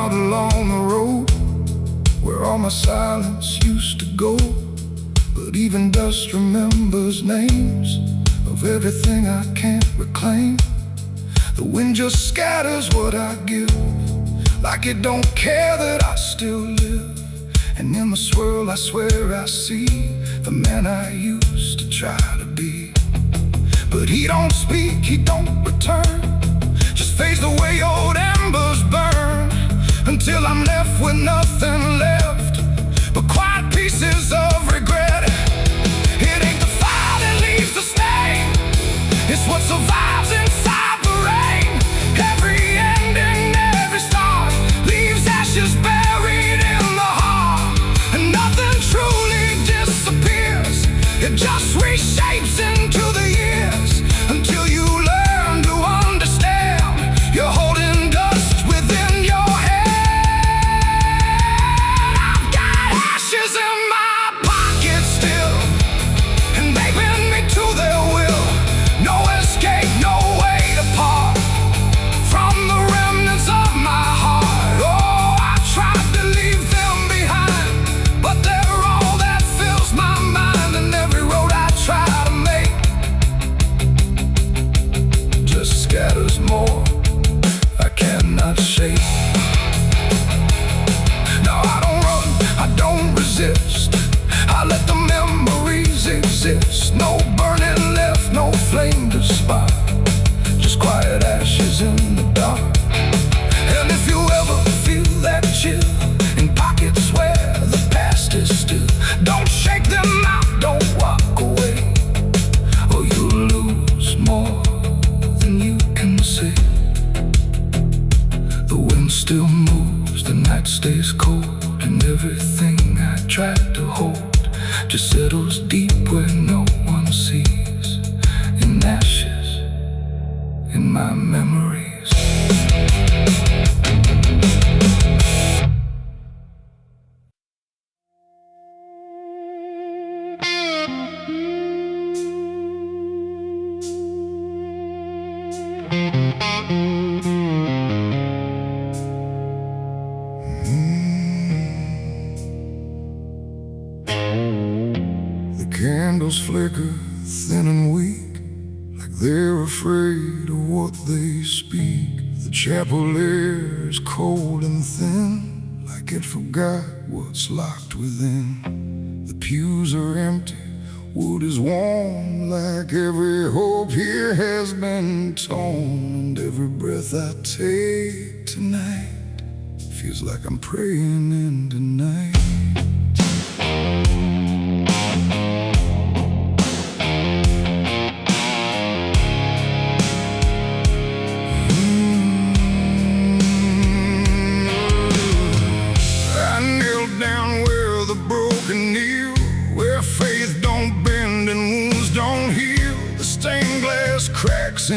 Along the road where all my silence used to go, but even dust remembers names of everything I can't reclaim. The wind just scatters what I give, like it don't care that I still live. And in the swirl I swear I see the man I used to try to be. But he don't speak, he don't return, just fades the way old embers burn, until I'm left with nothing left but quiet pieces of regret. It ain't the fire that leaves the stain, it's what survives inside the rain. Every ending, every start leaves ashes buried in the heart. And nothing truly disappears, it just reshapes into the years, until you learn to understand you're holding dust within your head. In my pocket still, and they bend me to their will. No escape, no way to part from the remnants of my heart. Oh, I tried to leave them behind, but they're all that fills my mind. And every road I try to make just scatters more I cannot shake. No, I don't run, I don't resist, I let the memories exist. No burning left, no flame to spark, just quiet ashes in the dark. And if you ever feel that chill in pockets where the past is still, don't shake them out, don't walk away, or you'll lose more than you can say. The wind still moves, the night stays cold, and everything I tried to hold just settles deep where no one sees, in ashes, in my memories. Candles flicker thin and weak, like they're afraid of what they speak. The chapel air is cold and thin, like it forgot what's locked within. The pews are empty, wood is warm, like every hope here has been torn. And every breath I take tonight feels like I'm praying into night.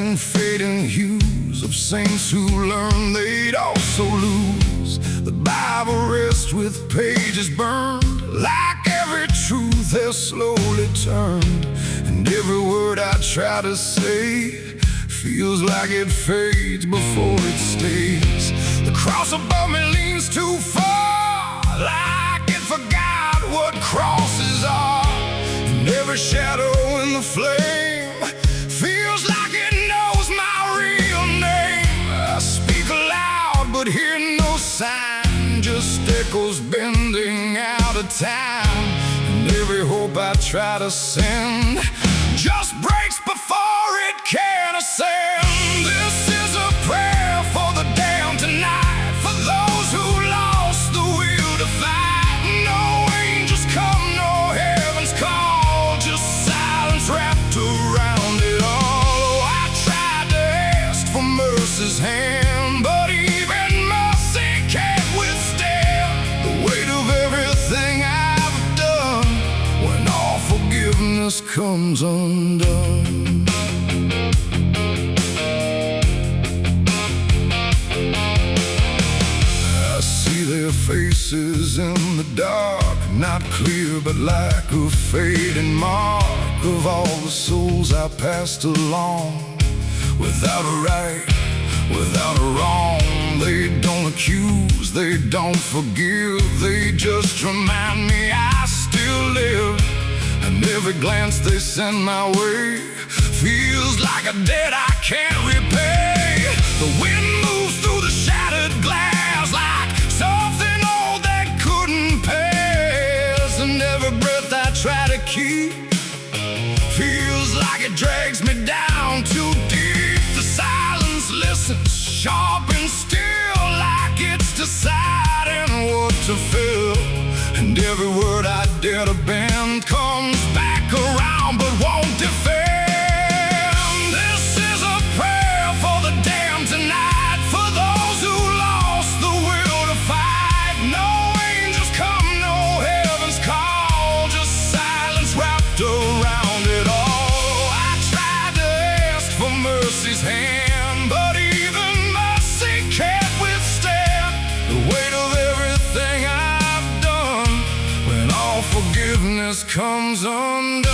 and fading hues of saints who learned they'd also lose. The Bible rests with pages burned, like every truth has slowly turned. And every word I try to say feels like it fades before it stays. The cross above me leans too far, like it forgot what crosses are. And every shadow in the flame feels like it knows my real name. I speak aloud but hear no sign, just echoes bending out of time. And every hope I try to send just breaks before it can ascend. This is a prayer for the damned tonight, for those who lost the will to fight. No angels come, no heaven's call, just silence wrapped around it all. Oh, I tried to ask for mercy's hand, but even mercy can't withstand the weight of everything I've done when all forgiveness comes undone. I see their faces in the dark, not clear but like a fading mark of all the souls I passed along. Without a right, without a wrong, they don't accuse, they don't forgive, they just remind me I still live. And every glance they send my way feels like a debt I can't repay. The wind moves through the shattered glass like something old that couldn't pass. And every breath I try to keep feels like it drags me down too deep. The silence listens, sharp and still, like it's deciding what to feel. And every word I dare to bend comes back around but won't defend. This is a prayer for the damned tonight, for those who lost the will to fight. No angels come, no heaven's call, just silence wrapped around it all. I tried to ask for mercy's hand, but even mercy can't withstand the weight of everything I've done when all forgiveness comes undone.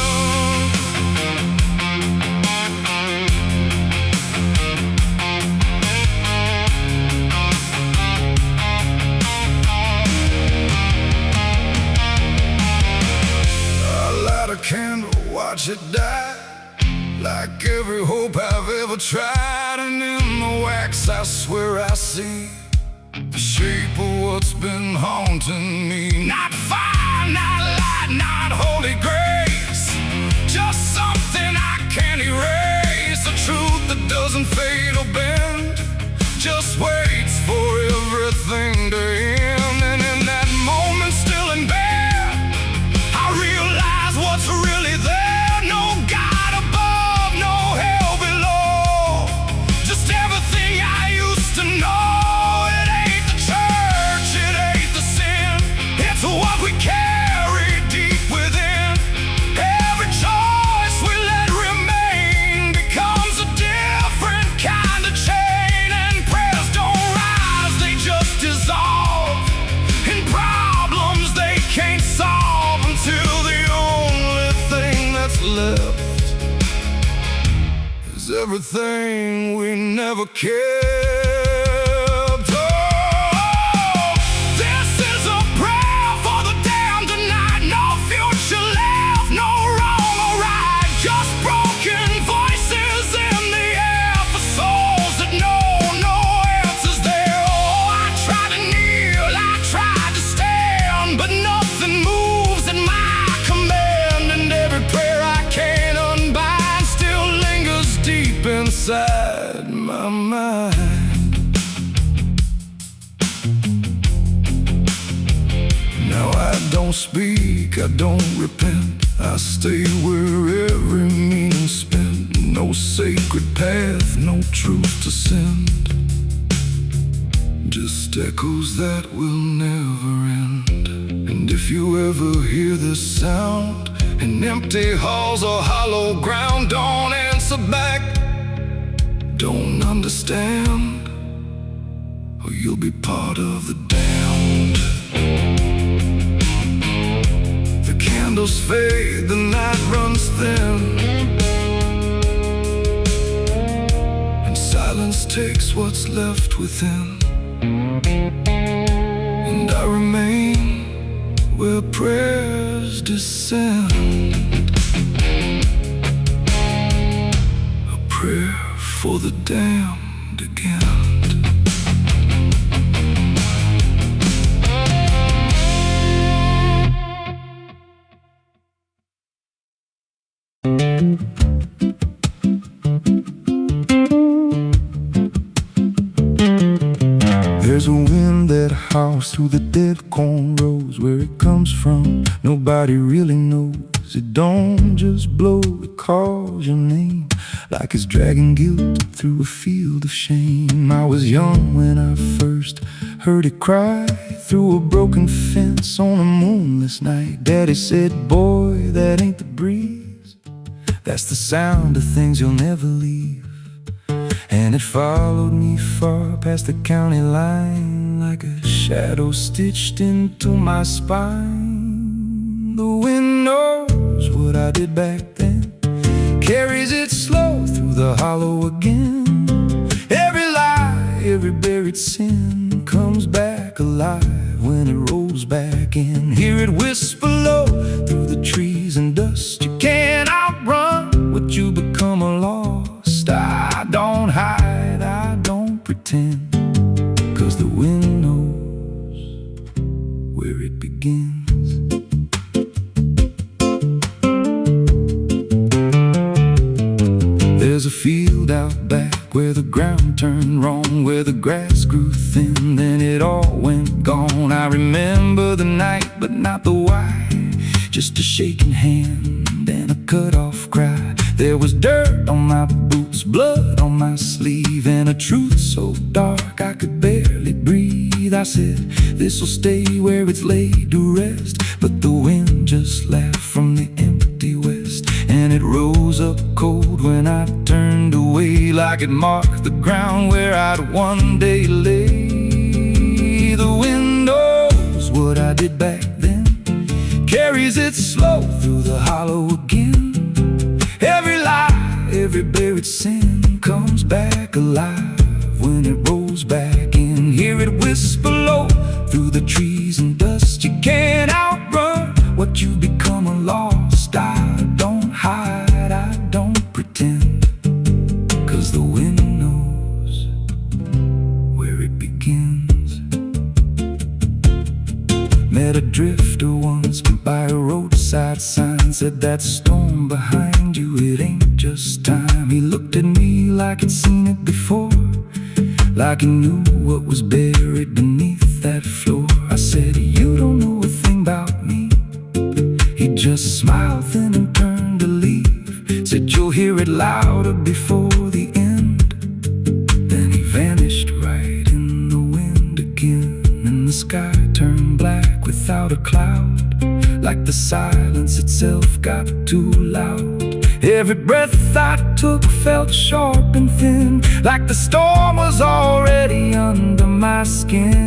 I light a candle, watch it die, like every hope I've ever tried. And in the wax I swear I see the shape of what's been haunting me. Not fire, not light, not holy grace, just something I can't erase. A truth that doesn't fade or bend, just waits for everything to end. And in that moment, still in bed, I realize what's really there. No God above, no hell below, just everything I used to know. What we carry deep within, every choice we let remain becomes a different kind of chain. And prayers don't rise, they just dissolve in problems they can't solve, until the only thing that's left is everything we never cared. Inside my mind, now I don't speak, I don't repent, I stay where every meaning's spent. No sacred path, no truth to send, just echoes that will never end. And if you ever hear this sound in empty halls or hollow ground, don't answer back, don't understand, or you'll be part of the damned. The candles fade, the night runs thin, and silence takes what's left within. And I remain where prayers descend, a prayer for the damned again. There's a wind that howls through the dead corn rows. Where it comes from, nobody really knows. It don't just blow, it calls your name, like it's dragging guilt through a field of shame. I was young when I first heard it cry through a broken fence on a moonless night. Daddy said, boy, that ain't the breeze, that's the sound of things you'll never leave. And it followed me far past the county line, like a shadow stitched into my spine. The wind knows what I did back then, carries it slow through the hollow again. Every lie, every buried sin comes back alive when it rolls back in. Hear it whisper low through the trees and dust. You can't outrun what you become lost. I don't hide, I don't pretend, 'cause the wind knows where it begins. There's a field out back where the ground turned wrong, where the grass grew thin, then it all went gone. I remember the night, but not the why, just a shaking hand and a cut-off cry. There was dirt on my boots, blood on my sleeve, and a truth so dark I could barely breathe. I said, this'll stay where it's laid to rest, but the wind just laughed from the empty west, and it rose up cold when I turned away, like it marked the ground where I'd one day lay. The wind knows what I did back then, carries it slow through the hollow again. Every lie, every buried sin comes back alive when it rolls back in. Hear it whisper low through the trees and dust. You can't outrun what you become lost. I don't hide, I don't pretend, 'cause the wind knows where it begins. Met a drifter once by a roadside sign, said that storm behind you, it ain't just time. He looked at me like he'd seen it before, like he knew what was buried beneath that floor. I said, you don't know a thing about me. He just smiled then and turned to leave, said, you'll hear it louder before the end. Then he vanished right in the wind again, and the sky turned black without a cloud, like the silence itself got too loud. Every breath I took felt sharp and thin, like the storm was already under my skin.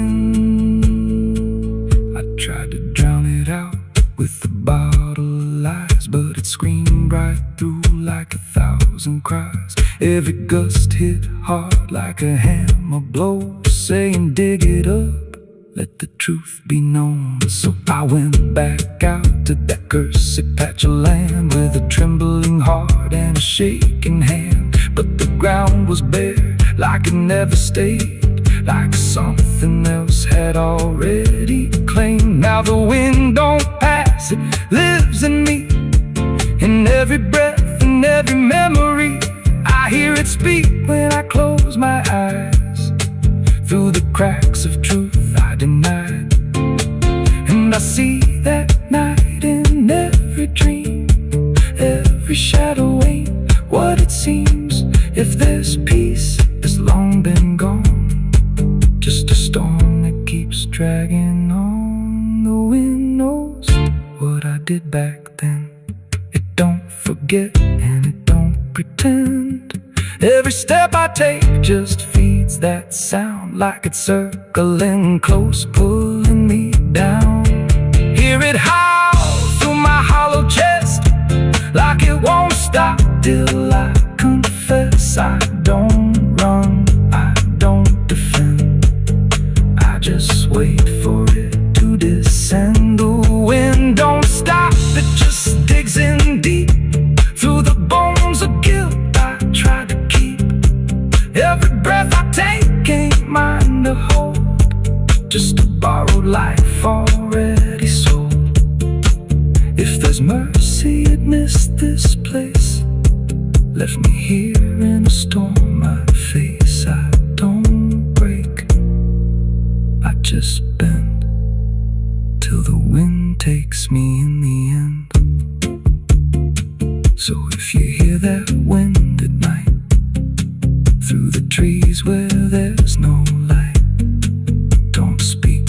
I tried to drown it out with a bottle of lies, but it screamed right through like 1,000 cries. Every gust hit hard like a hammer blow, saying dig it up, let the truth be known. So I went back out to that cursed patch of land with a trembling heart and a shaking hand. But the ground was bare, like it never stayed, like something else had already claimed. Now the wind don't pass, it lives in me, in every breath and every memory. I hear it speak when I close my eyes, through the cracks of truth I denied. And I see that night in every dream, every shadow ain't what it seems. If there's peace, it's long been gone, just a storm that keeps dragging on. The wind knows what I did back then. It don't forget and it don't pretend. Every step I I take just feeds that sound, like it's circling close, pulling me down. Hear it howl through my hollow chest, like it won't stop till I confess. I don't run, I don't defend, I just wait for it to descend. The wind don't stop, it just digs in deep through the bones of guilt I try to keep. Every breath I take ain't mine to hold, just a borrowed life already sold. If there's mercy, it missed this place, left me here in a storm I face. I don't break, I just bend till the wind takes me in the end. So if you hear that wind at night, through the trees where there's no light, don't speak,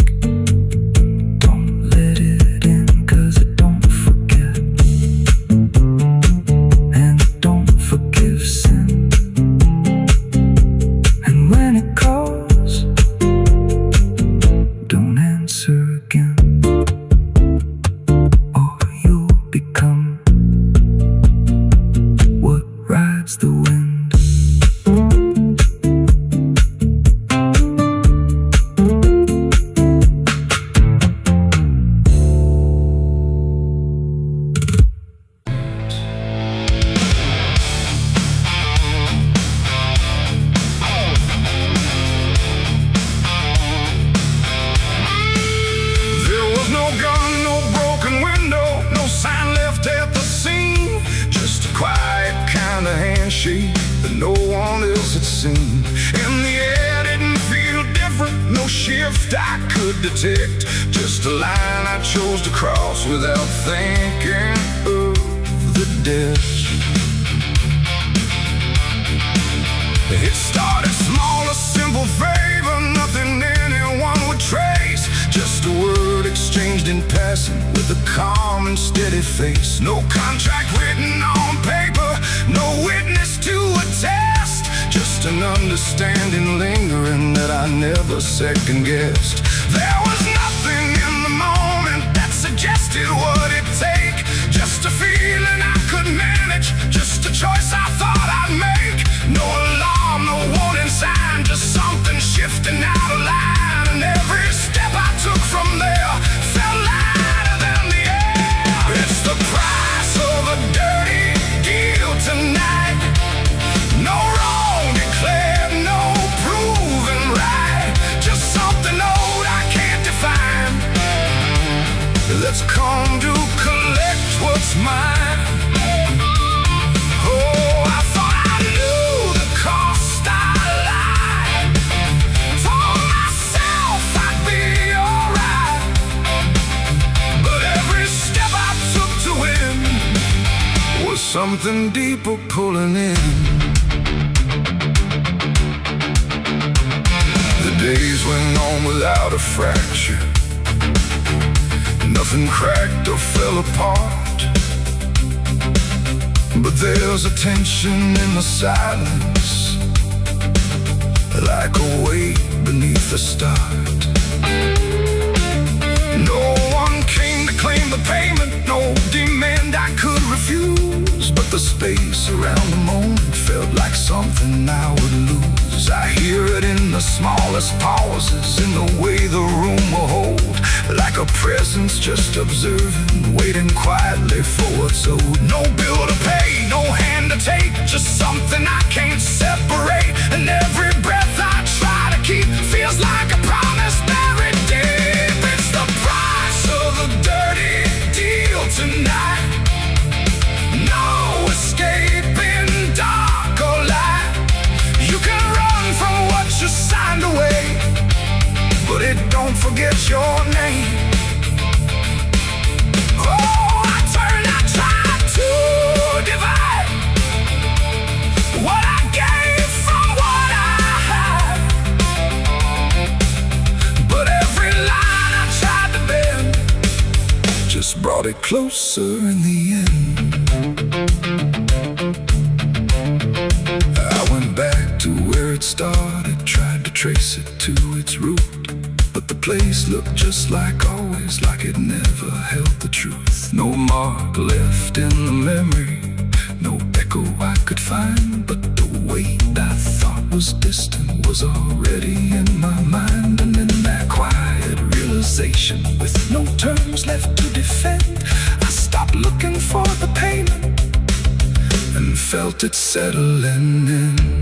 don't let it in, 'cause it don't forget, and it don't forgive sin. And when it calls, don't answer again, or you'll become what rides the wind. That no one else had seen, and the air didn't feel different, no shift I could detect, just a line I chose to cross without thinking of the death. It started small, a simple favor, nothing anyone would trace, just a word exchanged in passing with a calm and steady face. No contract written on paper, no witness to attest, just an understanding lingering that I never second guessed. There was nothing in the moment that suggested what it'd take, just a feeling I could manage, just a choice I thought I'd make. No alarm, no warning sign, just something shifting out of line, and every step I took from there felt lighter than the air. It's the price of a dirty deal tonight. No wrong declared, no proven right, just something old I can't define, that's come to collect what's mine. Oh, I thought I knew the cost I lied, told myself I'd be alright, but every step I took to win was something deeper pulling in. Days went on without a fracture, nothing cracked or fell apart, but there's a tension in the silence, like a weight beneath the start. No one came to claim the payment, no demand I could refuse, but the space around the moment felt like something I would lose. I hear it in the smallest pauses, in the way the room will hold, like a presence just observing, waiting quietly for what's owed. No bill to pay, no hand to take, just something I can't separate, and every breath I try to keep feels like a promise buried deep. It's the price of a dirty deal tonight. No escaping dark or light. You can run from what you signed away, but it don't forget your name. Oh, I tried to divide what I gave from what I had, but every line I tried to bend just brought it closer in the end. I went back to where it started, tried to trace it to its root. But the place looked just like always, like it never held the truth. No mark left in the memory, no echo I could find. But the weight I thought was distant was already in my mind. And in that quiet realization, with no terms left to defend, I stopped looking for the payment and felt it settling in.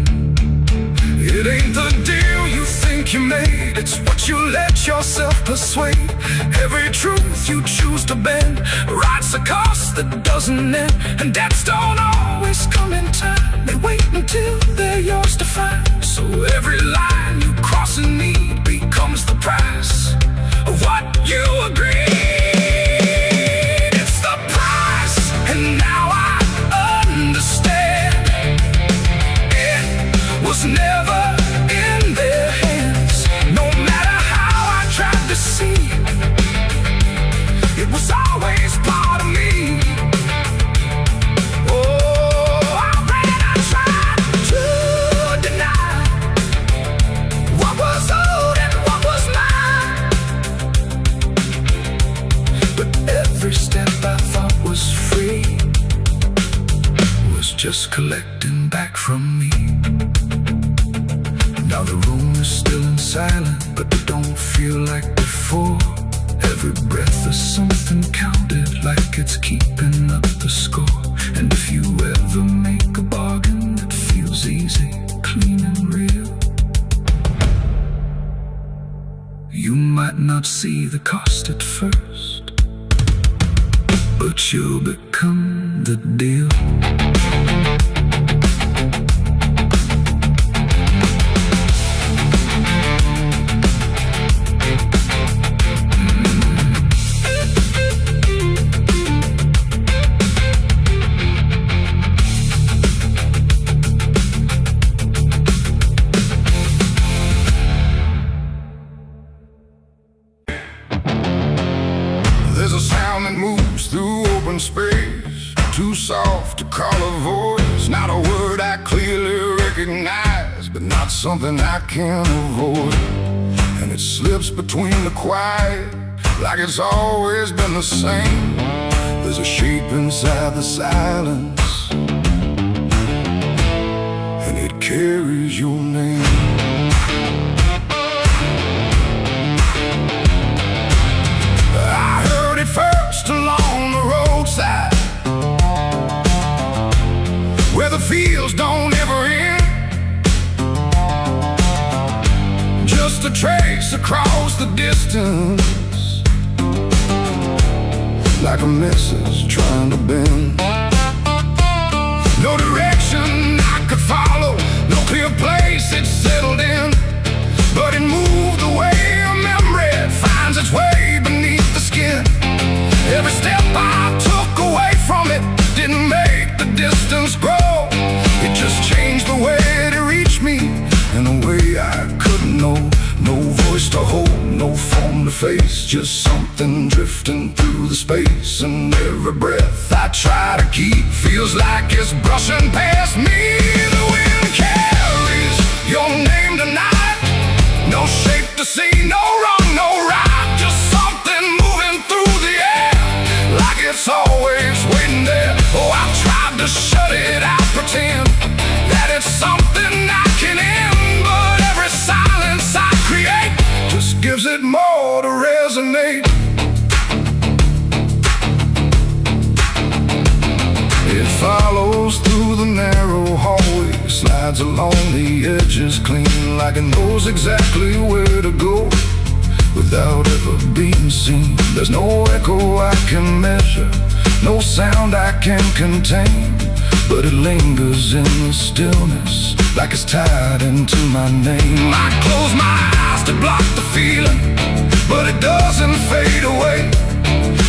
It ain't the deal you think you made, it's what you let yourself persuade. Every truth you choose to bend writes a cost that doesn't end. And debts don't always come in time, they wait until they're yours to find. So every line you cross in need becomes the price of what you agreed. It's the price, and now I understand. It was never in their hands. No matter how I tried to see, it was always part of me. Oh, I ran, I tried to deny what was old and what was mine. But every step I thought was free was just collecting back from me. Now the room is still and silent, but it don't feel like before. Every breath is something counted, like it's keeping up the score. And if you ever make a bargain that feels easy, clean and real, you might not see the cost at first, but you'll become the deal. There's a sound that moves through open space, too soft to call a voice. Not a word I clearly recognize, but not something I can avoid. And it slips between the quiet, like it's always been the same. There's a shape inside the silence, and it carries your name. First along the roadside, where the fields don't ever end, just a trace across the distance, like a message trying to bend. No direction I could follow, no clear place it settled in, but it moved the way a memory finds its way beneath the skin. Every step I took away from it didn't make the distance grow. It just changed the way to reach me in a way I couldn't know. No voice to hold, no form to face, just something drifting through the space. And every breath I try to keep feels like it's brushing past me. The wind carries your name tonight, no shape to see, no wrong, no right, just something moving through the air, like it's always waiting there. Oh, I've tried to shut it out, pretend that it's something I can end, but every silence I create just gives it more to resonate. It follows through the narrow hallway, slides along the edges clean, like it knows exactly where to go without ever being seen. There's no echo I can measure, no sound I can contain, but it lingers in the stillness, like it's tied into my name. I close my eyes to block the feeling, but it doesn't fade away.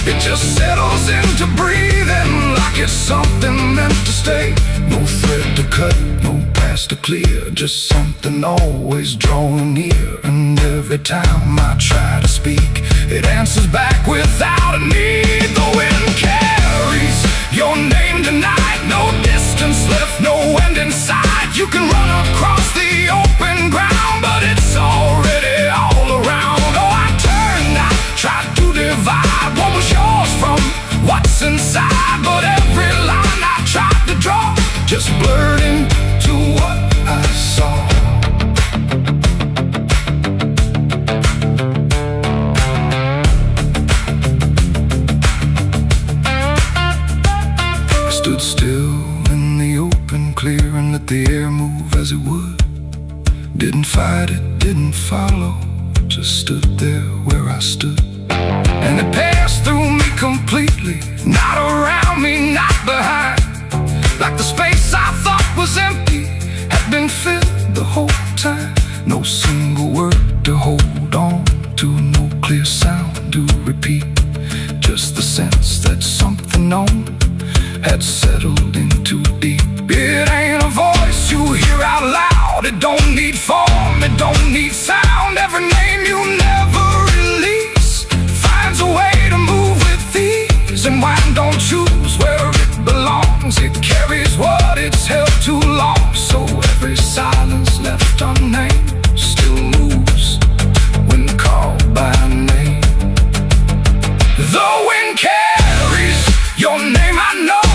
It just settles into breathing, like it's something meant to stay. No thread to cut, no past to clear, just something always drawing near. And every time I try to speak, it answers back without a need. The wind carries your name tonight, no distance left, no end in sight. You can run across the open Didn't fight it, didn't follow, just stood there where I stood. And it passed through me completely, not around me, not behind. Like the space I thought was empty had been filled the whole time. No single word to hold on to, no clear sound to repeat. Just the sense that something known had settled in too deep. It ain't a voice you hear out loud. It don't need form, it don't need sound. Every name you never release finds a way to move with ease. And wine don't choose where it belongs. It carries what it's held too long. So every silence left unnamed still moves when called by name. The wind carries your name, I know.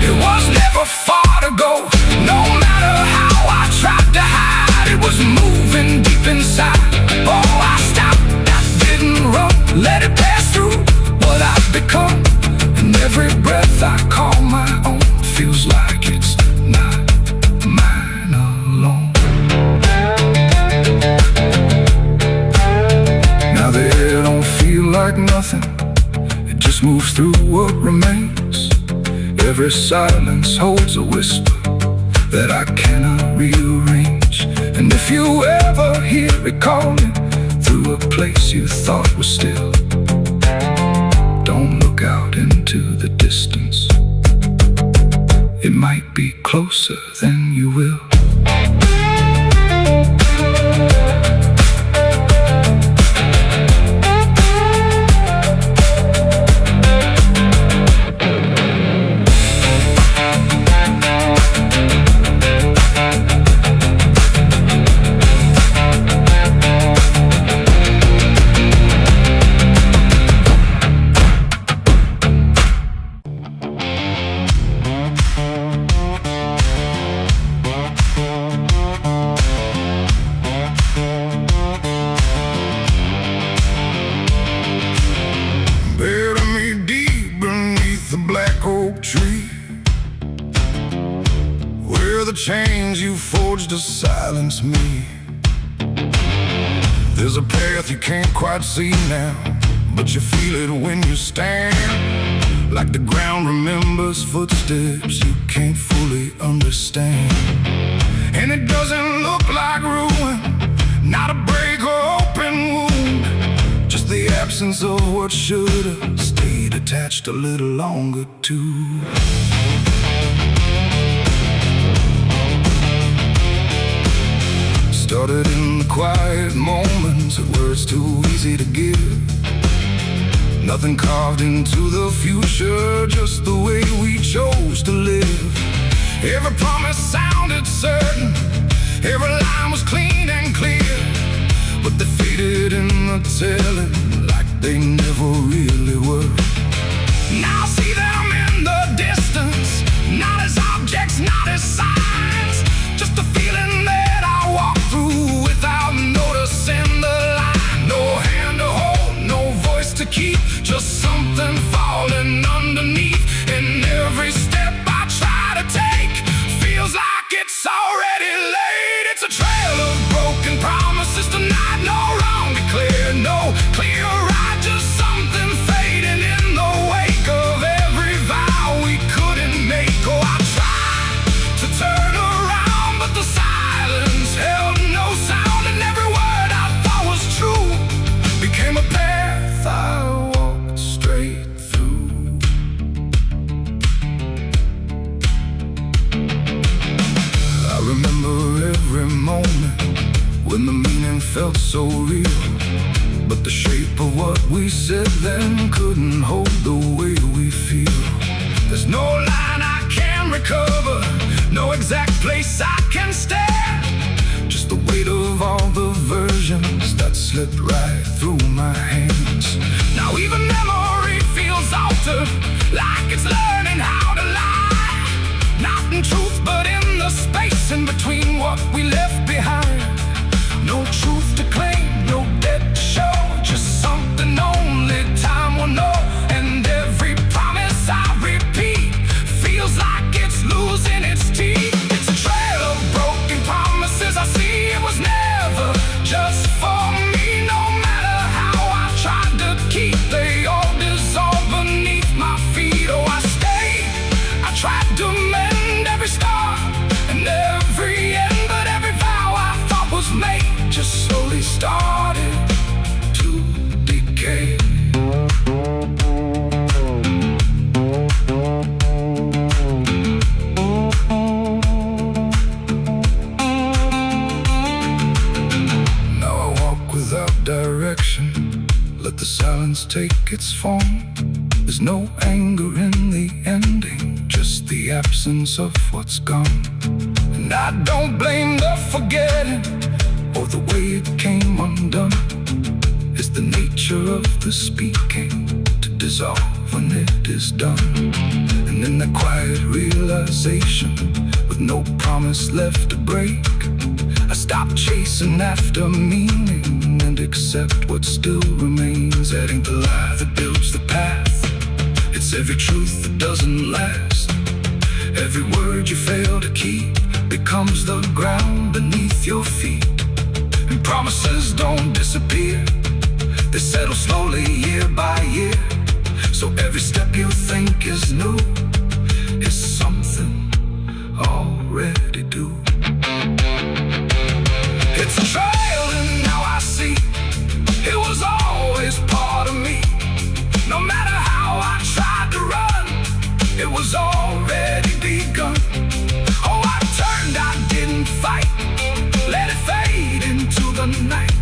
It was never far to go. No matter how I tried to hide, it was moving deep inside. Oh, I stopped, I didn't run, let it pass through what I've become. And every breath I call my own feels like it's not mine alone. Now the air don't feel like nothing, it just moves through what remains. Every silence holds a whisper that I cannot rearrange. And if you ever hear it calling through a place you thought was still, don't look out into the distance. It might be closer than you will. Tree where the chains you forged to silence me. There's a path you can't quite see now, but you feel it when you stand. Like the ground remembers footsteps you can't fully understand. And it doesn't look like ruin, not a break or open wound, just the absence of what should've stayed attached a little longer too. Started in the quiet moments where it's too easy to give. Nothing carved into the future, just the way we chose to live. Every promise sounded certain, every line was clean and clear, but they faded in the telling like they never really were. Now I see them in the distance, not as objects, not as signs, just a feeling that I walk through without noticing the line. No hand to hold, no voice to keep, just something falling underneath. And every step I try to take feels like it's already late. It's a trail of broken promises tonight, no wrong declared, no clear right, just something fading in the wake of every vow we couldn't make. Oh, I tried to turn around, but the silence held no sound, and every word I thought was true became a path I walked straight through. I remember every moment when the meaning felt so real, but the shape of what we said then couldn't hold the way we feel. There's no line I can recover, no exact place I can stand, just the weight of all the versions that slipped right through my hands. Now even memory feels altered, like it's learning how to lie, not in truth but in the space in between what we left behind. No truth to claim, no debt to show, just something only time will know. And every promise I repeat feels like it's losing its teeth. It's a trail of broken promises I see it was never the silence take its form. There's no anger in the ending, just the absence of what's gone. And I don't blame the forgetting or the way it came undone. It's the nature of the speaking to dissolve when it is done. And in that quiet realization, with no promise left to break, I stop chasing after meaning and accept what still remains. That ain't the lie that builds the path. It's every truth that doesn't last. Every word you fail to keep becomes the ground beneath your feet. And promises don't disappear, they settle slowly year by year. So every step you think is new is something already due. It's a trail and now I see it was always part of me. No matter how I tried to run, it was already begun. Oh, I turned, I didn't fight, let it fade into the night.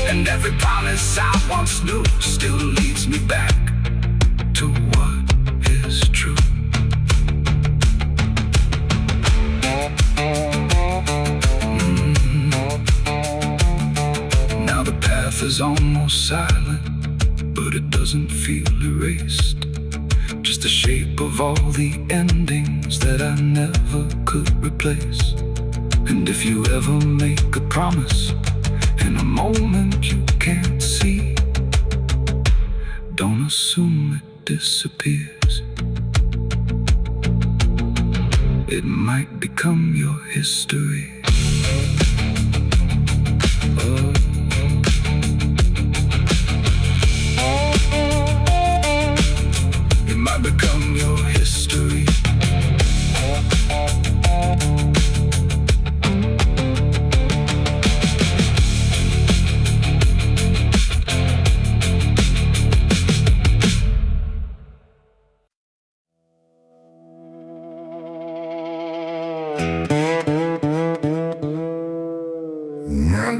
And every promise I once knew still leads me back to what is true. Now the path is almost silent, but it doesn't feel erased. Just the shape of all the endings that I never could replace. And if you ever make a promise in a moment you can't see, don't assume it disappears. It might become your history. Oh. It might become your history.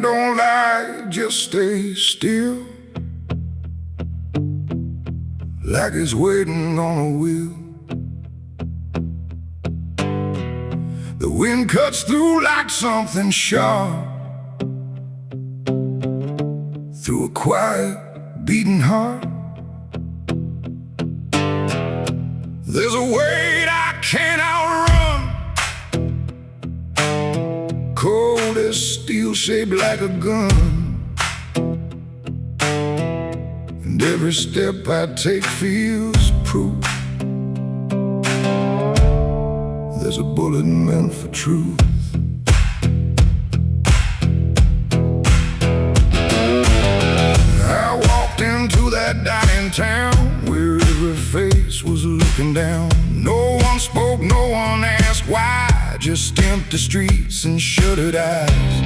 Don't lie, just stay still, like it's waiting on a wheel. The wind cuts through like something sharp, through a quiet, beating heart. There's a weight I can't outrun, cold as steel, shaped like a gun. And every step I take feels proof. There's a bullet meant for truth. I walked into that dining town where every face was looking down. No one spoke, no one asked why, just empty streets and shuttered eyes.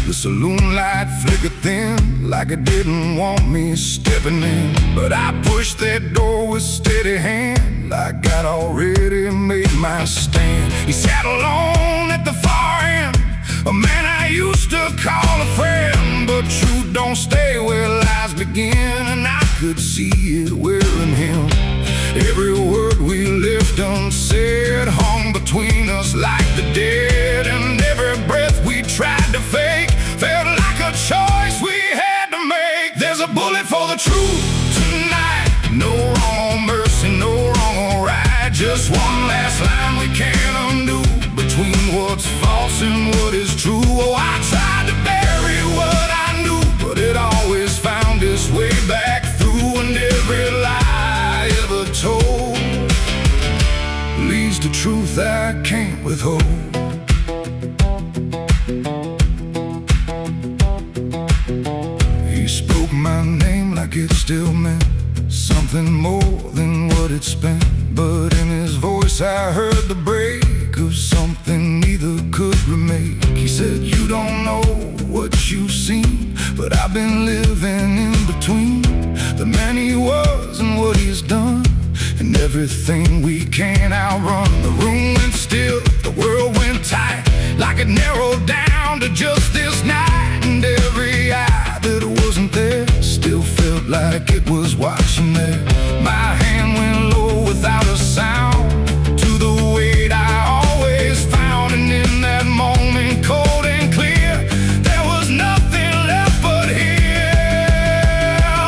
The saloon light flickered thin, like it didn't want me stepping in. But I pushed that door with steady hand, like I'd already made my stand. He sat alone at the far end, a man I used to call a friend. But truth don't stay where lies begin, and I could see it wearing him. Every word we left unsaid hung between us like the dead. And every breath we tried to fake felt like a choice we had to make. There's a bullet for the truth tonight. No wrong or mercy, no wrong or right. Just one last line we can't undo, between what's false and what is true. Oh, I tried to bury what I knew, but it always found its way back through. And every lie ever told leads to truth I can't withhold. He spoke my name like it still meant something more than what it spent. But in his voice I heard the break of something neither could remake. He said, you don't know what you've seen, but I've been living in between the man he was and what he's done, and everything we can't outrun. The room went still, the world went tight, like it narrowed down to just this night. And every eye that wasn't there still felt like it was watching there. My hand went low without a sound to the weight I always found, and in that moment, cold and clear, there was nothing left but here.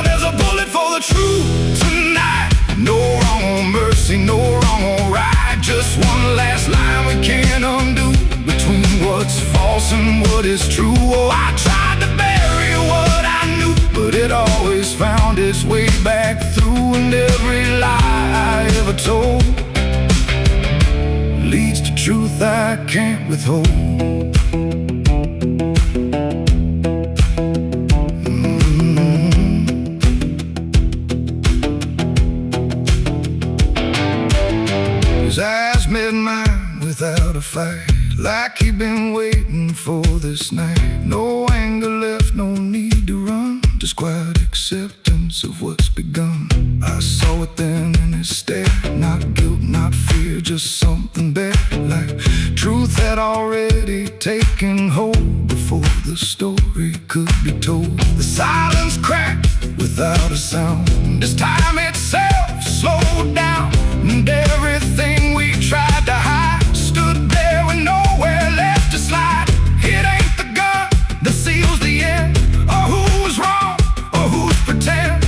There's a bullet for the truth tonight. No wrong or mercy, no wrong or right. Just one last line we can't undo, between what's false and what is true. Oh, I tried to bury what I knew, but it always found its way back through. And every lie I ever told leads to truth I can't withhold. His eyes met mine without a fight, like he'd been waiting for this night. No anger left, no need to run, just quiet acceptance of what's begun. I saw it then in his stare, not guilt, not fear, just something better, like truth had already taken hold before the story could be told. The silence cracked without a sound, as time itself slowed down, and everything we tried to hide stood there with nowhere left to slide. It ain't the gun that seals the end, or who was wrong, or who's pretend.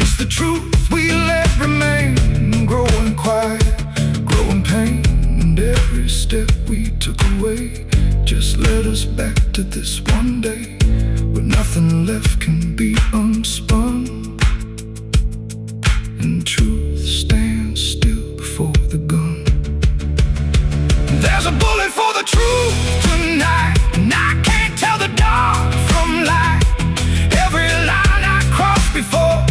It's the truth we let remain, growing quiet, growing pain. And every step we took away just led us back to this one day, where nothing left can be unspun, and truth stands still before the gun. There's a bullet for the truth tonight, and I can't tell the dark from light. Every line I crossed before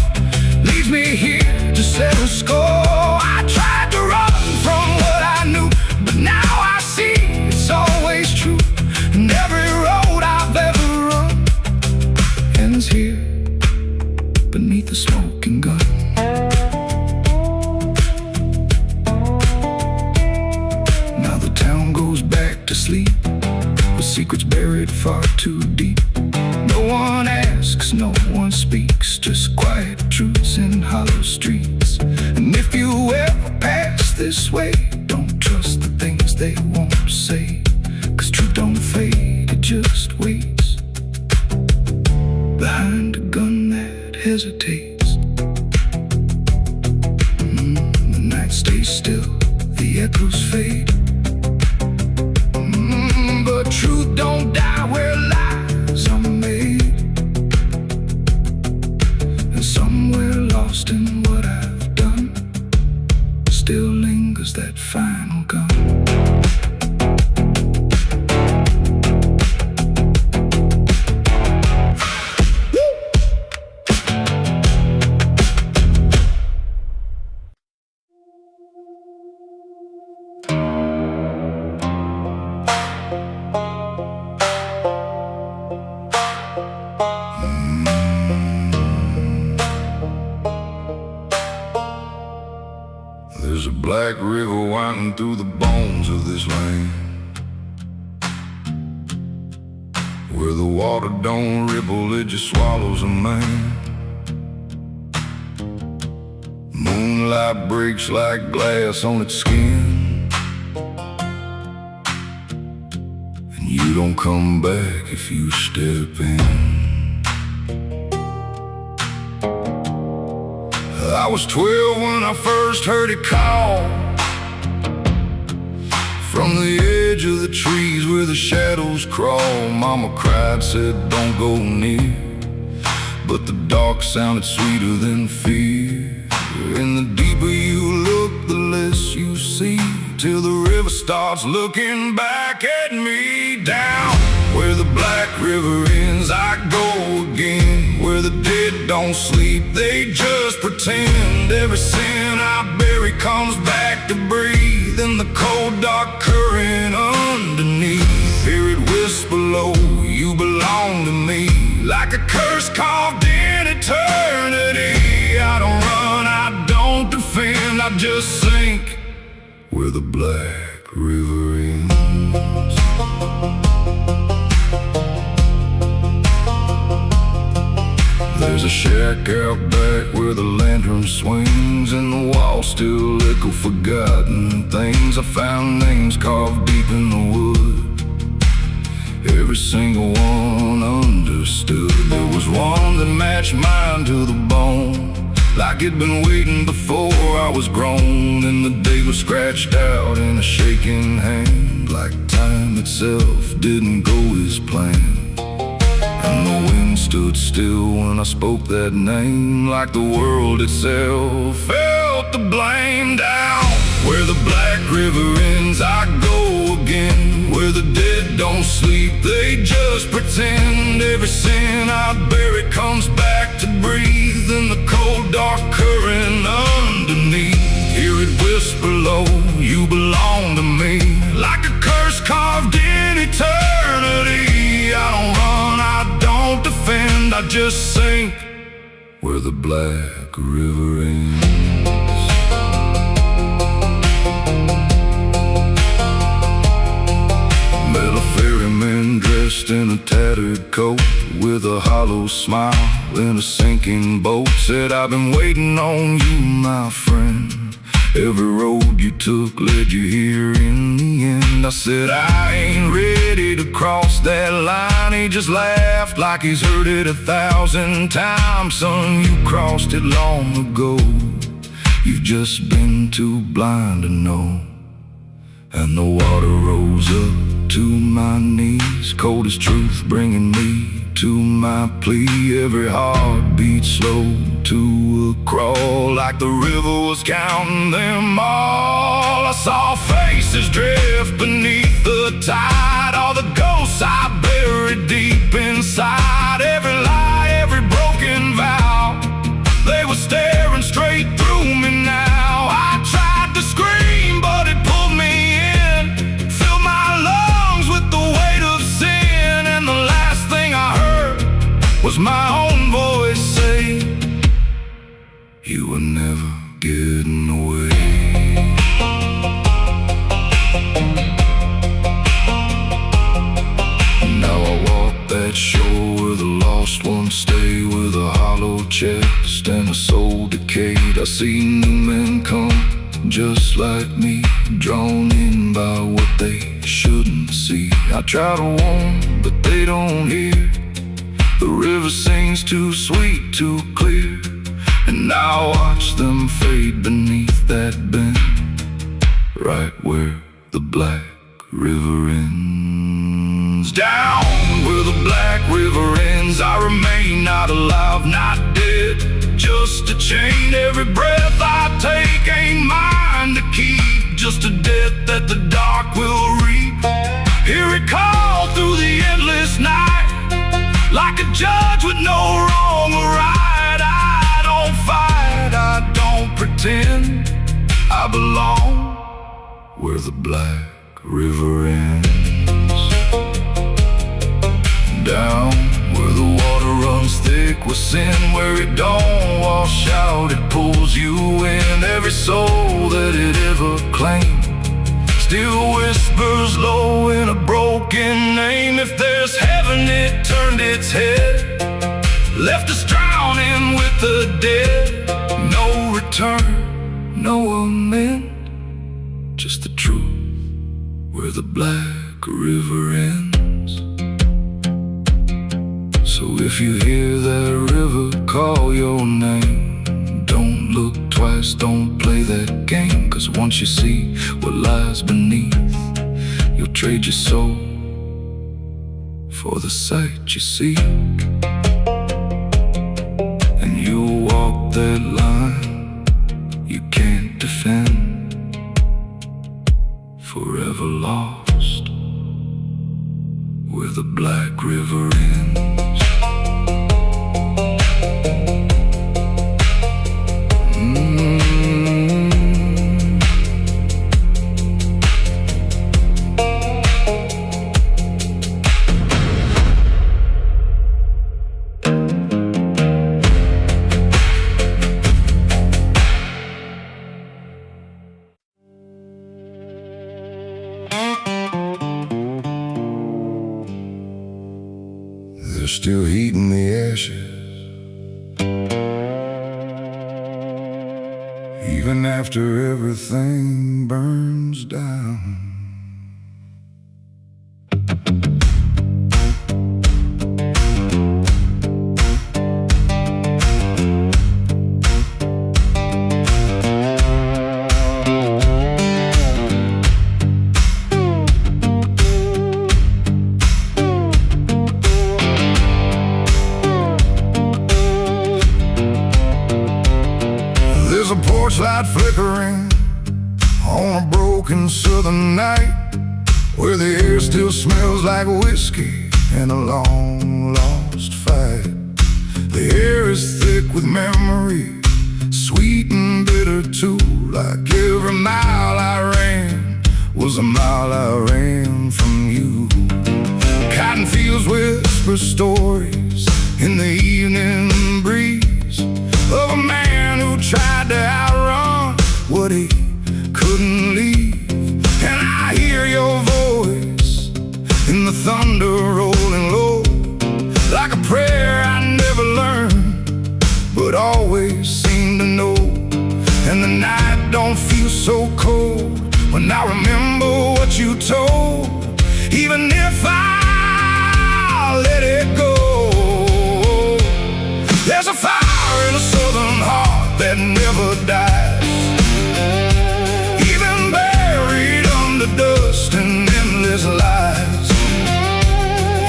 leads me here to settle score. I tried to run from what I knew, but now I see it's always true. And every road I've ever run ends here beneath the smoking gun. To sleep with secrets buried far too deep. No one asks, no one speaks, just quiet truths in hollow streets. And if you ever pass this way, don't trust the things they won't say, 'cause truth don't fade, it just waits behind a gun that hesitates. The night stays still, the echoes fade, but truth don't die where lies are made. And somewhere lost in what I've done still lingers that final gun. There's a black river winding through the bones of this land, where the water don't ripple, it just swallows a man. Moonlight breaks like glass on its skin, and you don't come back if you step in. I was 12 when I first heard it call, from the edge of the trees where the shadows crawl. Mama cried, said don't go near, but the dark sounded sweeter than fear. And the deeper you look, the less you see, till the river starts looking back at me. Down where the black river ends, I go again, where the dead don't sleep, they just pretend. Every sin I bury comes back to breathe in the cold dark current underneath. Hear it whisper low, you belong to me, like a curse carved in eternity. I don't run, I don't defend, I just sink where the black river ends. There's a shack out back where the lantern swings, and the walls still echo forgotten things. I found names carved deep in the wood, every single one understood. There was one that matched mine to the bone, like it'd been waiting before I was grown. And the day was scratched out in a shaking hand, like time itself didn't go as planned. And the wind stood still when I spoke that name, like the world itself felt the blame. Down where the black river ends, I go again. Where the dead don't sleep, they just pretend. Every sin I bury comes back to breathe in the cold dark current underneath. Hear it whisper low, you belong to me, like a curse carved in eternity. I don't run, I don't defend, I just sink where the black river ends. Met a ferryman dressed in a tattered coat, with a hollow smile in a sinking boat. Said, I've been waiting on you, my friend. Every road you took led you here in the end. I said, I ain't ready to cross that line. He just laughed like he's heard it 1,000 times. Son, you crossed it long ago, you've just been too blind to know. And the water rose up to my knees, cold as truth, bringing me to my plea. Every heartbeat slow to a crawl, like the river was counting them all. I saw faces drift beneath the tide, all the ghosts I buried deep inside. Every lie, every broken vow, they were staring straight through me now. I tried to scream, but it pulled me in, filled my lungs with the weight of sin. And the last thing I heard was my own voice say, you were never getting away. Now I walk that shore where the lost ones stay, with a hollow chest and a soul decayed. I see new men come just like me, drawn in by what they shouldn't see. I try to warn, but they don't hear. The river sings too sweet, too clear, and I watch them fade beneath that bend, right where the black river ends. Down where the black river ends, I remain not alive, not dead, just a chain. Every breath I take ain't mine to keep, just a death that the dark will reap. Hear it call through the endless night, like a judge with no wrong or right. I don't fight, I don't pretend, I belong where the black river ends. Down where the water runs thick with sin, where it don't wash out, it pulls you in. Every soul that it ever claimed still whispers low in a broken name. If there's heaven, it turned its head, left us drowning with the dead. No return, no amend, just the truth where the black river ends. So if you hear that river call your name, don't look twice, don't play that game. Cause once you see what lies beneath, you'll trade your soul for the sight you seek. And you'll walk that line you can't defend, forever lost where the black river ends. There's still heat in the ashes, even after everything burns down. There's a porch light flickering on a broken southern night, where the air still smells like whiskey and a long lost fight. The air is thick with memory, sweet and bitter too. Like every mile I ran was a mile I ran from you. Cotton fields whisper stories in the evening breeze of a man who tried to outrun what he couldn't leave. And I hear your voice in the thunder rolling low, like a prayer I never learned, but always seem to know. And the night don't feel so cold when I remember what you told, even if I let it go. There's a fire in a southern heart that never dies, even buried under dust and endless lies.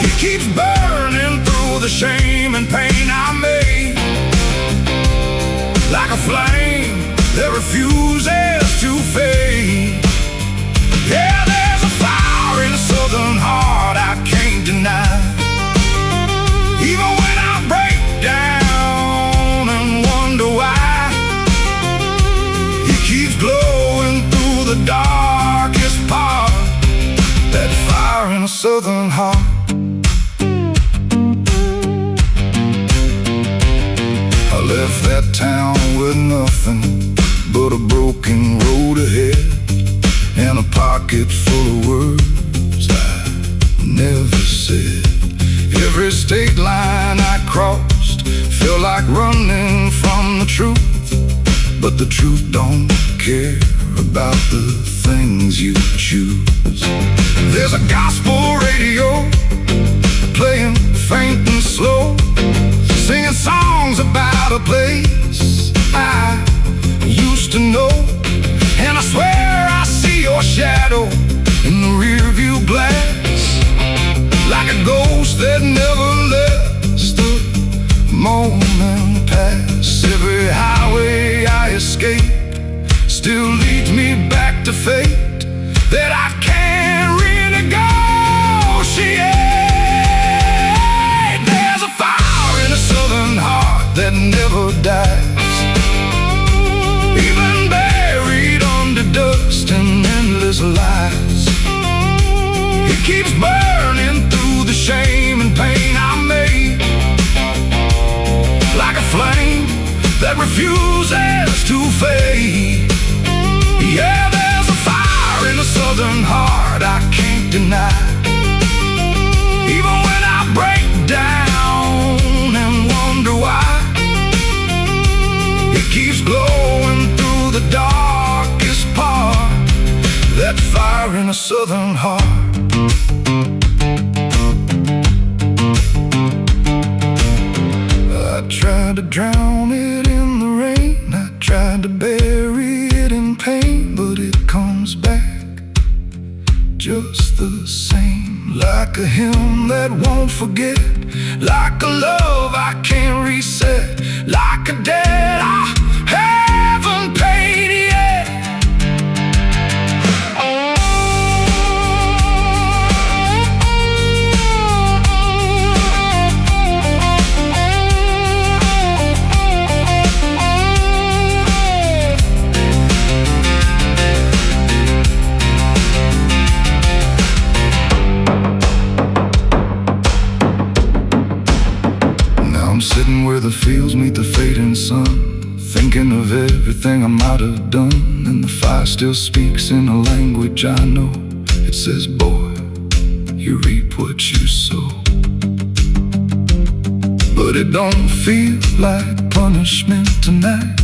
It keeps burning through the shame and pain I made, like a flame that refuses to fade. Yeah, there's a fire in a southern heart I can't deny, even when I break down and wonder why. It keeps glowing through the darkest part, that fire in a southern heart. I left that town with nothing but a broken road ahead, and a pocket full of words I never said. Every state line I crossed felt like running from the truth, but the truth don't care about the things you choose. There's a gospel radio playing faint and slow, singing songs about a place I used to know. And I swear I see your shadow in the rearview glass, like a ghost that never lets the moment pass. Every highway I escape still leads me back to fate that I can't renegotiate. There's a fire in a southern heart that never dies, even buried under dust and endless lies. It keeps burning through the shame and pain I made, like a flame that refuses to fade. Yeah, there's a fire in a southern heart I can't deny, even when I break down and wonder why. It keeps glowing through the darkest part, that fire in a southern heart. I tried to drown it in the rain, I tried to bury it in pain, but it comes back just the same, like a hymn that won't forget, like a love I can't reset, like a debt I haven't paid yet. Sitting where the fields meet the fading sun, thinking of everything I might have done, and the fire still speaks in a language I know. It says, boy, you reap what you sow. But it don't feel like punishment tonight.